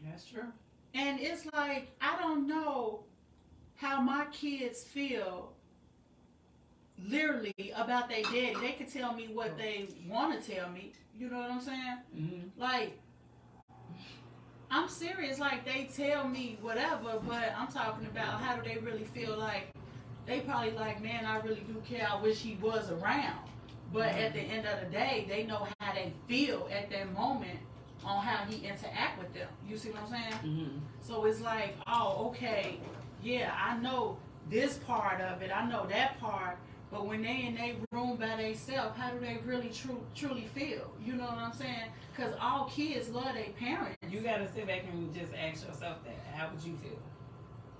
That's true. And it's like, I don't know how my kids feel literally about their daddy. They can tell me what they want to tell me. You know what I'm saying? Mm-hmm. Like, I'm serious. Like, they tell me whatever, but I'm talking about how do they really feel. Like, they probably like, man, I really do care. I wish he was around. But at the end of the day, they know how they feel at that moment on how he interact with them. You see what I'm saying? Mm-hmm. So it's like, oh, okay, yeah, I know this part of it. I know that part. But when they in their room by themselves, how do they really truly feel? You know what I'm saying? Because all kids love their parents. You got to sit back and just ask yourself that. How would you feel?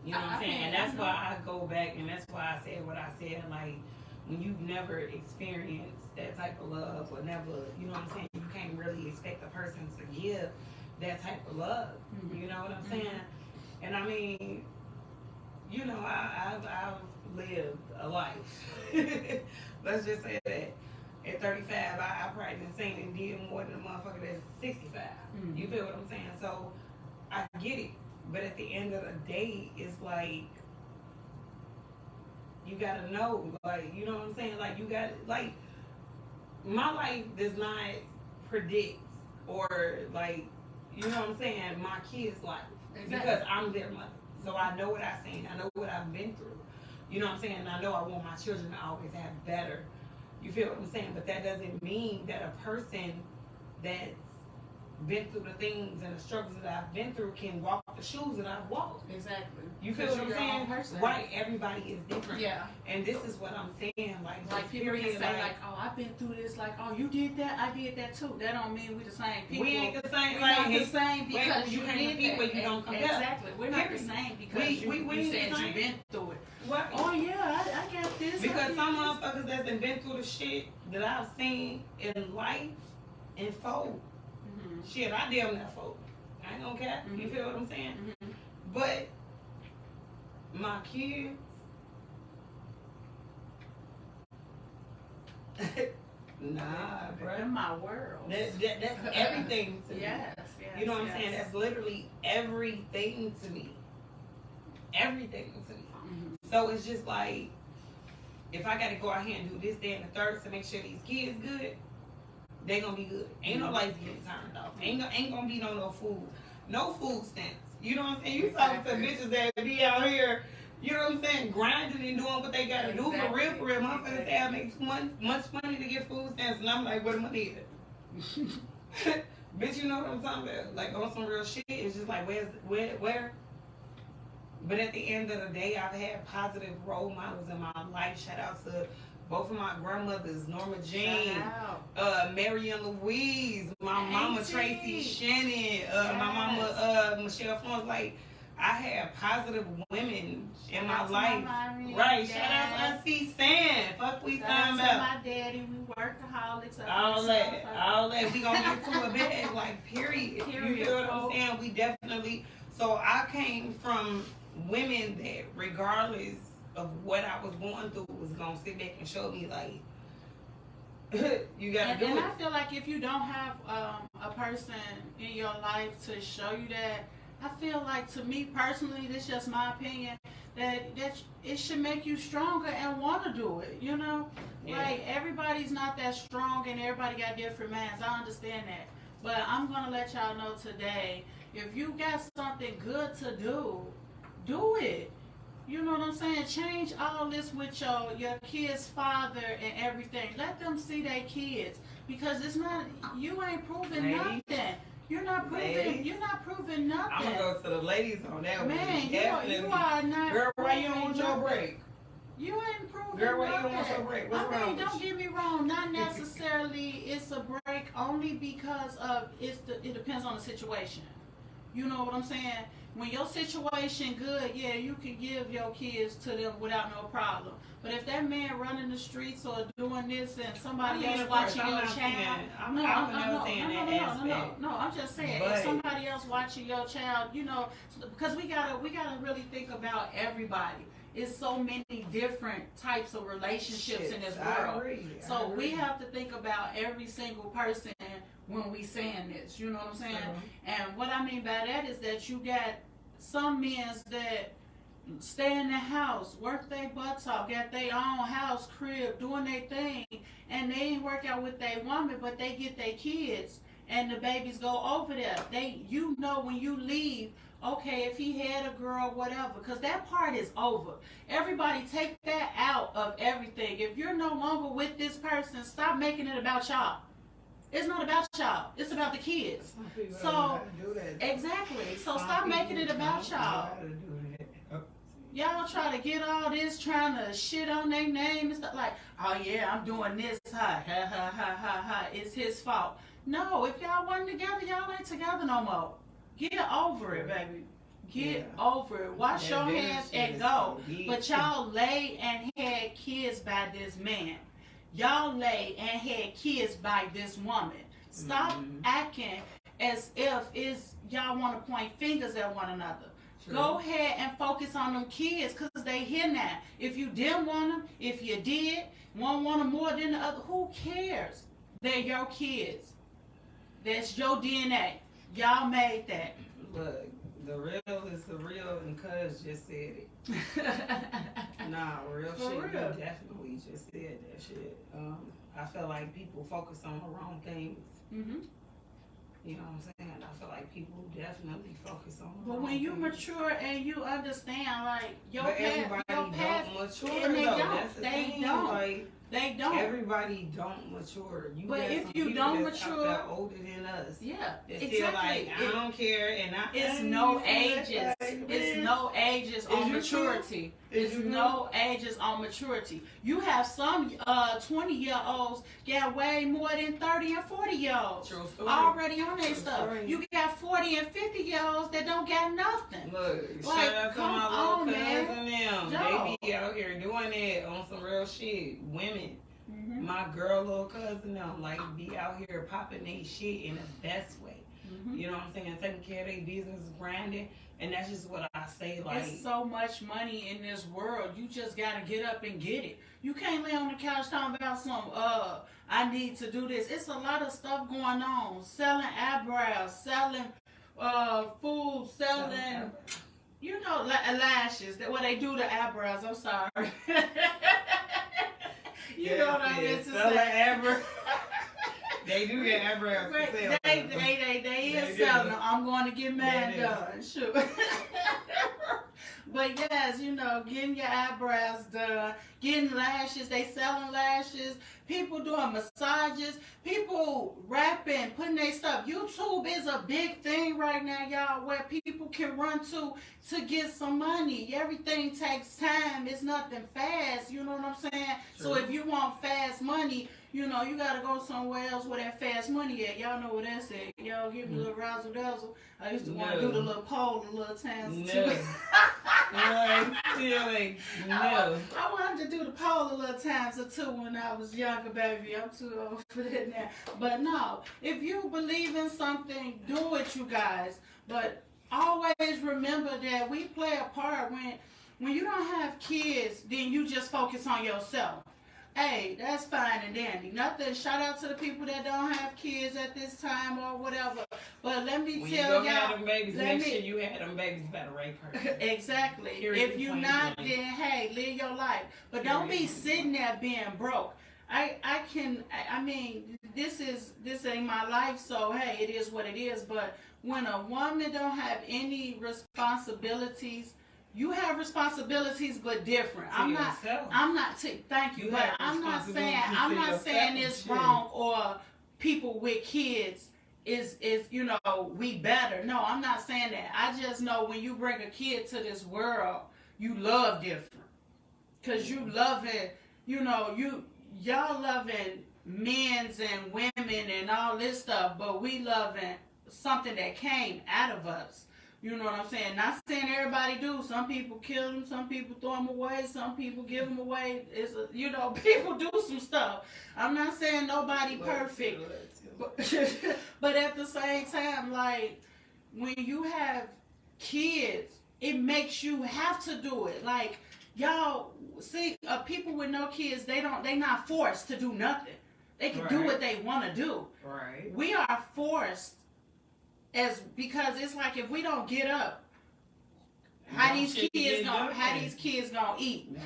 You know what I'm saying? And that's why I go back, and that's why I said what I said. Like, when you've never experienced that type of love, or never, you know what I'm saying? You can't really expect a person to give that type of love. Mm-hmm. You know what I'm saying? Mm-hmm. And I mean, you know, I've lived a life. Let's just say that. At 35, I probably done seen and did more than a motherfucker that's 65. Mm-hmm. You feel what I'm saying? So, I get it. But at the end of the day, it's like, you gotta know, like, you know what I'm saying? Like, you got, like, my life does not predict or, like, you know what I'm saying, my kids' life. Exactly. Because I'm their mother. So I know what I've seen. I know what I've been through. You know what I'm saying? And I know I want my children to always have better. You feel what I'm saying? But that doesn't mean that a person that's been through the things and the struggles that I've been through can walk walk the shoes that I've walked. Exactly. You feel what I'm saying? Right. Everybody is different. Yeah. And this is what I'm saying. Like people can say like, oh, I've been through this. Like, oh, you did that. I did that too. That don't mean we the same people. We ain't the same. We're not the same because you can't compete where you don't compare. Exactly. We're not the same because you said you've been through it. Right. Oh yeah, I got this. Because some motherfuckers that's been through the shit that I've seen in life and fold. Shit, I damn that fold. I ain't gonna care. You feel what I'm saying? But my kids, nah, bro. In my world. That's everything to me. Yes. You know what I'm saying? That's literally everything to me. Everything to me. So it's just like, if I gotta go out here and do this, that, and the third to make sure these kids good, they gonna be good. Ain't no lights getting turned off. Ain't gonna be no food. No food stamps. You know what I'm saying? You talking to bitches that be out here, you know what I'm saying, grinding and doing what they gotta do for real. Motherfuckers say I make too much money to get food stamps, and I'm like, where the money at? Bitch, you know what I'm talking about? Like, on some real shit, it's just like, where? But at the end of the day, I've had positive role models in my life. Shout out to both of my grandmothers, Norma Jean, Marion Louise, my mama Tracy Shannon, my mama Michelle Florence. Like, I had positive women in my life. Right. Shout out to Auntie Sam. Fuck we talking about. My daddy, we workaholics. All that. We gonna get to a bag, like, period. You feel what I'm saying? We definitely. So I came from women that, regardless of what I was going through, was gonna sit back and show me, like, you gotta do it. And I feel like if you don't have a person in your life to show you that, I feel like, to me personally, this is just my opinion, that it should make you stronger and want to do it, you know? Yeah. Like, everybody's not that strong and everybody got different minds. I understand that. But I'm going to let y'all know today, if you got something good to do it. You know what I'm saying? Change all this with your kid's father and everything. Let them see their kids, because it's not, you ain't proving nothing. You're not proving nothing. I'm gonna go to the ladies on that one. Man, you are not. Girl, why you don't want your break? You ain't proving Girl, why nothing. you don't want your break? What's wrong? Don't get me wrong. Not necessarily it's a break, only because of it depends on the situation. You know what I'm saying? When your situation good, yeah, you can give your kids to them without no problem. But if that man running the streets or doing this and somebody else watching your child, no, I'm just saying, if somebody else watching your child, you know, because we gotta really think about everybody. It's so many different types of relationships in this world. So we have to think about every single person when we saying this, you know what I'm saying? And what I mean by that is that you got some men that stay in the house, work their butts off, got their own house, crib, doing their thing, and they ain't work out with their woman, but they get their kids, and the babies go over there. You know when you leave, okay, if he had a girl, whatever, because that part is over. Everybody take that out of everything. If you're no longer with this person, stop making it about y'all. It's not about y'all. It's about the kids. So, exactly. So stop making it about y'all. Y'all try to get all this, trying to shit on their name and stuff like, oh yeah, I'm doing this, ha, ha, ha, ha, ha, ha. It's his fault. No, if y'all wasn't together, y'all ain't together no more. Get over it, baby. Get over it. Wash your hands and go. But y'all lay and had kids by this man. Y'all lay and had kids by this woman. Stop acting as if y'all want to point fingers at one another. True. Go ahead and focus on them kids, because they here now. If you didn't want them, if you did, one want them more than the other, who cares? They're your kids. That's your DNA. Y'all made that. Look, the real is the real, and Cuz just said it. Nah, real For shit. real. You definitely just said that shit. I feel like people focus on the wrong things. You know what I'm saying? I feel like people definitely focus on the wrong things. But when you mature and you understand, like, your but everybody your past, don't mature, and they though. don't. That's the They thing. don't. Like, they don't. everybody don't mature. You but got if some you people don't that's mature, out there older than us. yeah, It's exactly. still like, I don't care, and it's I no ain't ages. like, It's no ages on maturity. It's no ages on maturity. You have some 20-year-olds got way more than 30 and 40-year-olds already on their stuff. You got 40 and 50-year-olds that don't got nothing. Look, like, shout out to come my on, little man. cousins and them. Joe. They be out here doing it on some real shit. Women. Mm-hmm. My girl, little cousin, them, like, be out here popping their shit in the best way. Mm-hmm. You know what I'm saying? Taking care of their business, grinding. And that's just what I say, like... There's so much money in this world. You just got to get up and get it. You can't lay on the couch talking about some, I need to do this. It's a lot of stuff going on. Selling eyebrows, selling food, selling... You know, lashes. What they do to eyebrows. I'm sorry. You know what I meant to say. They do get eyebrows for sale. They is selling them. I'm going to get mine done. Sure. But yes, you know, getting your eyebrows done, getting lashes. They selling lashes. People doing massages. People rapping, putting their stuff. YouTube is a big thing right now, y'all, where people can run to get some money. Everything takes time. It's nothing fast. You know what I'm saying? True. So if you want fast money, you know, you gotta go somewhere else where that fast money at. Y'all know what that's at. Y'all give me a little razzle dazzle. I used to want to do the little pole a little times too. I wanted to do the pole a little times or two when I was younger, baby. I'm too old for that now. But no, if you believe in something, do it, you guys. But always remember that we play a part. When you don't have kids, then you just focus on yourself. Hey, that's fine and dandy. Nothing. Shout out to the people that don't have kids at this time or whatever. But let me tell y'all. When you go have them babies, make sure you had them babies by the right person. Exactly. If you not, then hey, live your life. But don't be sitting there being broke. I mean, this ain't my life, so hey, it is what it is. But when a woman don't have any responsibilities, you have responsibilities, but different. Thank you, but I'm not saying it's wrong or people with kids is you know, we better. No, I'm not saying that. I just know when you bring a kid to this world, you love different. Cause you loving, you know, y'all loving men's and women and all this stuff, but we loving something that came out of us. You know what I'm saying? Not saying everybody do. Some people kill them. Some people throw them away. Some people give them away. You know, people do some stuff. I'm not saying nobody perfect. But at the same time, like, when you have kids, it makes you have to do it. Like, y'all, see, people with no kids, they not forced to do nothing. They can do what they want to do. Right. We are forced. Because it's like if we don't get up, how these kids gonna eat?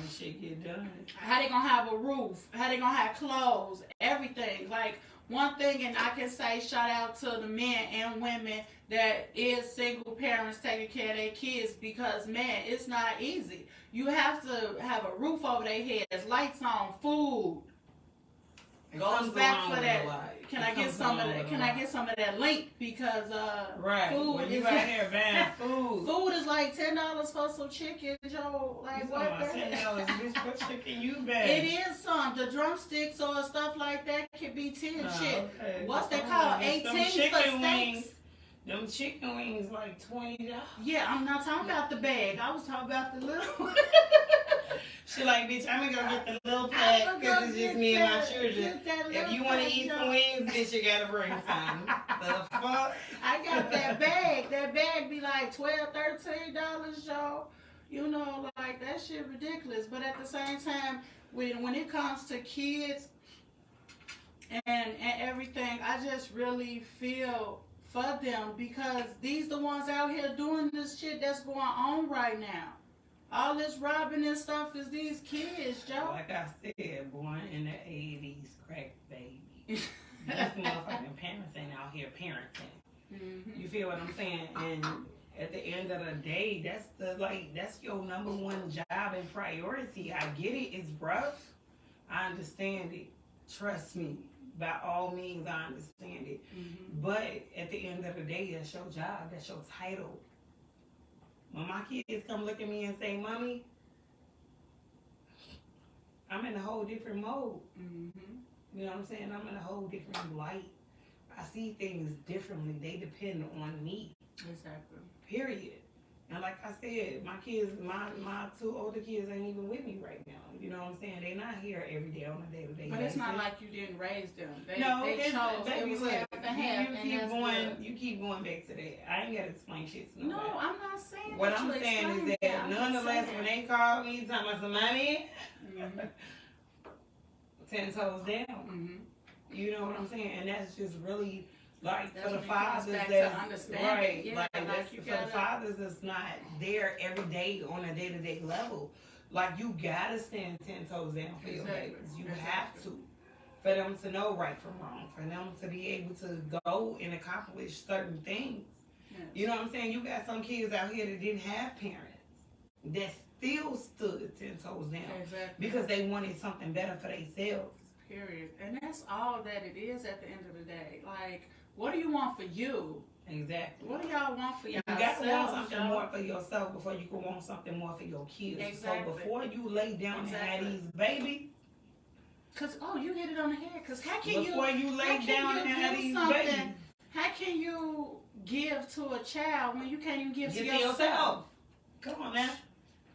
How they gonna have a roof? How they gonna have clothes? Everything. Like, one thing, and I can say shout out to the men and women that is single parents taking care of their kids, because man, it's not easy. You have to have a roof over their heads, lights on, food. Goes back for that. Can I get some of that link? Because food when is you out here buying food. Food is like $10 for some chicken, Joe. Like, what the hell? $10 what chicken you buy? It is some. The drumsticks or stuff like that can be 10 shit. Okay. What's that called? 18 for steaks. Them chicken wings like $20. Yeah, I'm not talking about the bag. I was talking about the little. She like, bitch, I'm gonna go get the little pack because it's just me and my children. If you want to eat some wings, bitch, you gotta bring some. The fuck? I got that bag. That bag be like $12, $13, y'all. You know, like, that shit ridiculous. But at the same time, when it comes to kids and everything, I just really feel for them, because these the ones out here doing this shit that's going on right now. All this robbing and stuff is these kids, Joe. Like I said, born in the 80s, crack baby. These motherfucking parents ain't out here parenting. Mm-hmm. You feel what I'm saying? And at the end of the day, that's your #1 job and priority. I get it, it's rough. I understand it. Trust me. By all means, I understand it. Mm-hmm. But at the end of the day, that's your job. That's your title. When my kids come look at me and say, Mommy, I'm in a whole different mode. Mm-hmm. You know what I'm saying? I'm in a whole different light. I see things differently. They depend on me. Exactly. Period. And like I said, my kids, my two older kids ain't even with me right now. You know what I'm saying? They're not here every day on a day-to-day But basis. it's not like you didn't raise them. They It's, chose. baby, It was look, half and half, and keep that's going. good. You keep going back to that. I ain't gotta explain shit to No, nobody. I'm not saying What that I'm you saying is explained that it. I'm just nonetheless, saying. when they call me talking about some money, Mm-hmm. 10 toes down. Mm-hmm. You know what I'm saying? And that's just really like That's for the when it comes fathers back to that's understanding. right. Yeah, like like that's you for the gotta- fathers that's not there every day on a day-to-day level. Like you gotta stand 10 toes down for your Exactly. babies. You Exactly. have to. For them to know right from wrong, for them to be able to go and accomplish certain things. Yes. You know what I'm saying? You got some kids out here that didn't have parents that still stood 10 toes down Exactly. because they wanted something better for themselves. Period. And that's all that it is at the end of the day. Like, what do you want for you? Exactly. What do y'all want for You yourselves? got to want something more for yourself before you can want something more for your kids. Exactly. So before you lay down and have these babies, Cause you hit it on the head. Cause how can before you lay down and have these babies, how can you give to a child when you can't even give to get yourself? Come on now.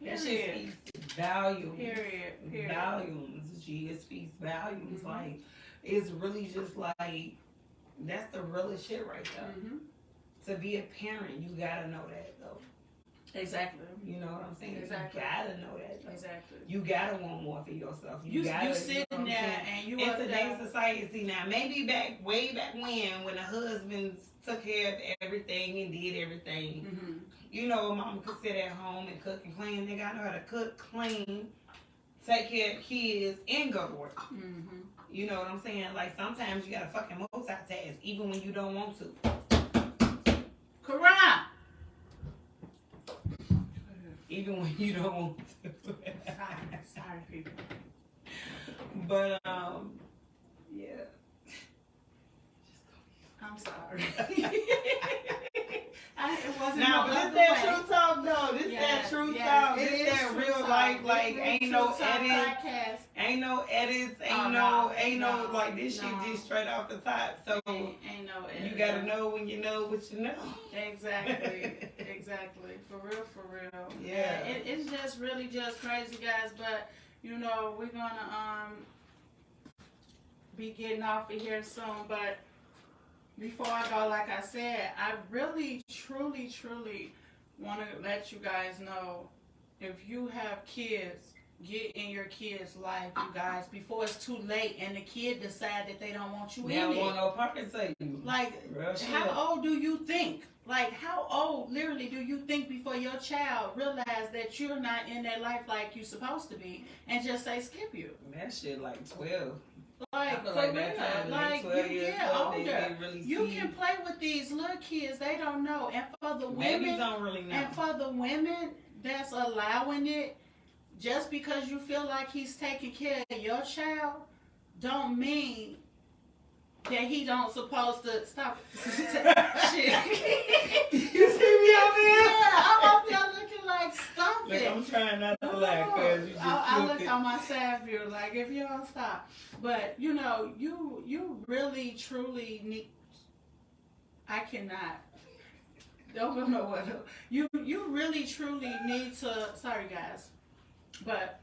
That Period. shit speaks volumes. Period. Volumes. It speaks volumes. Mm-hmm. Like it's really just like that's the realest shit right there. Mm-hmm. To be a parent, you gotta know that though. Exactly. You know what I'm saying? Exactly. You gotta know that though. Exactly. You gotta want more for yourself. You gotta, sitting you know there and you in up today's there. society now, maybe way back when the husbands took care of everything and did everything. Mm-hmm. You know, a mama could sit at home and cook and clean. They gotta know how to cook, clean, take care of kids, and go to work. Mm-hmm. You know what I'm saying? Like sometimes you gotta fucking multitask even when you don't want to. Quran. Even when you don't want to. Sorry, people. But yeah. I'm sorry. It wasn't Now, no this other that way. true talk though. This that true talk. This that real life. Like ain't no edits. Ain't no edits. Ain't no like this shit just straight off the top. So ain't no edit. you gotta know when you know what you know. Exactly. Exactly. For real. Yeah. It's just really just crazy, guys. But you know we're gonna be getting off of here soon. But before I go, like I said, I really, truly want to let you guys know, if you have kids, get in your kid's life, you guys, before it's too late and the kid decide that they don't want you They in don't it. want no partners of you. Like, how old do you think? Like, how old, literally, do you think before your child realize that you're not in their life like you're supposed to be and just say skip you? That shit like 12. Like, for like real, like, you get older. They really you can play with these little kids, they don't know. And for the women, don't really know. And for the women that's allowing it, just because you feel like he's taking care of your child, don't mean that he don't supposed to stop. Shit. You see me out there? Yeah, I'm up there looking like, stop Look, it. I'm trying not to laugh because you just I look on my side view like, if you don't stop. But you know, you really truly need. I cannot. Don't go nowhere. You really truly need to. Sorry guys, but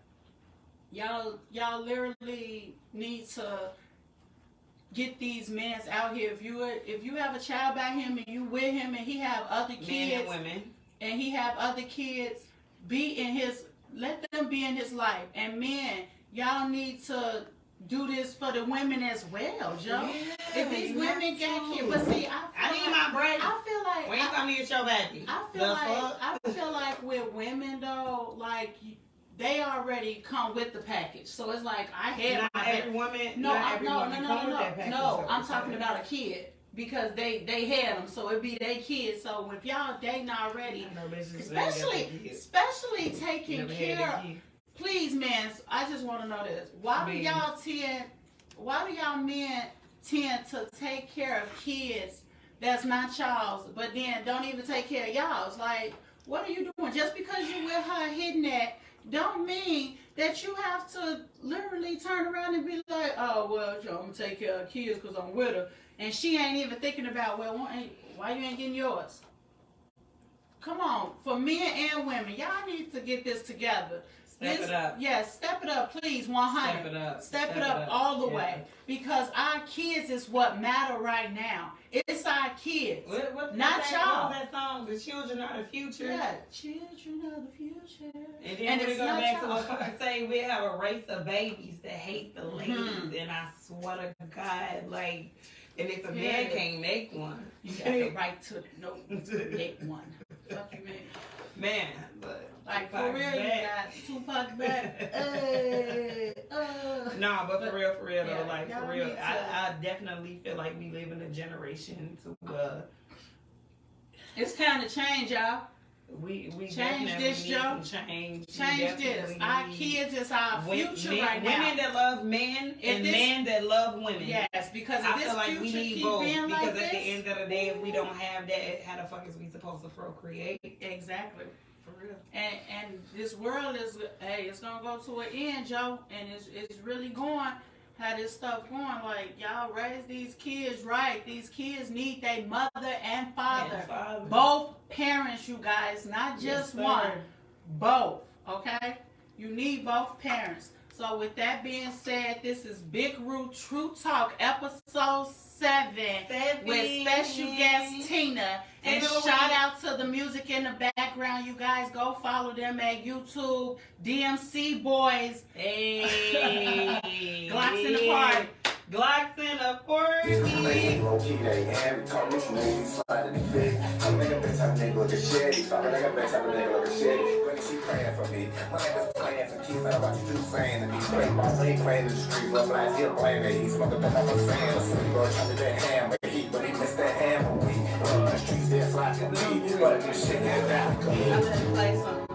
y'all literally need to get these men out here. If you have a child by him and you with him and he have other kids, men and women, and he have other kids, let them be in his life. And men, y'all need to do this for the women as well, Joe. Yeah, if these women got kids, but see, I need my break. I feel like when you come to get your baby, I feel like with women though, like they already come with the package. So it's like I had not every woman. No, No. I'm talking about a kid. Because they had them, so it be their kids. So if y'all dating already, especially taking care. Please, man, I just want to know this. Why do y'all tend? why do y'all men tend to take care of kids that's not y'all's, but then don't even take care of y'all's? Like, what are you doing? Just because you with her hitting that, don't mean that you have to literally turn around and be like, oh, well, I'm going to take care of kids because I'm with her. And she ain't even thinking about, well, why you ain't getting yours? Come on. For men and women, y'all need to get this together. Step it up. Yes, step it up, please, 100. Step it up. Step it up all the way. Because our kids is what matter right now. It's our kids, not y'all. That song, The Children Are the Future. Yeah, children are the future. And then we go back to what I say, we have a race of babies that hate the ladies. And I swear to God, like, and if a man can't make one, you got the right to make one. Fuck you, man. Man, but like for real, you got Tupac back. Nah, but for real though, yeah, like for real, I definitely feel like we live in a generation to it's time to change, y'all. We change this, Joe. Change this. Our kids is our future right now. Women that love men and men that love women. Yes, because I feel like we need both. Because like at the end of the day, if we don't have that, how the fuck is we supposed to procreate? Exactly. For real. And this world is, hey, it's gonna go to an end, Joe, and it's really going. How this stuff going, like, y'all raise these kids right. These kids need their mother and father. Both parents, you guys, not just one. Both, okay? You need both parents. So with that being said, this is Big Root True Talk, episode 7 with special guest Tina. And shout out to the music in the background. You guys go follow them at YouTube, DMC Boys. Hey. Glocks in the party. Glocks in the party. Low-key, they hand call me sliding the fit. I'm like a bitch, I'm a nigga like a shitty. I'm like a bitch, I'm a nigga like a shitty. When she praying for me, my nigga's playing for keep out what you do saying to me. Play my play, playing in the street, love life, he'll blame it. He's smoking up a fan, a sweet boy, trying to that hammer. But he missed that hammer week. The streets, they're fly for me. But this shit is down. I'm gonna play some.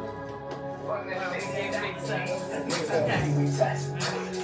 Okay.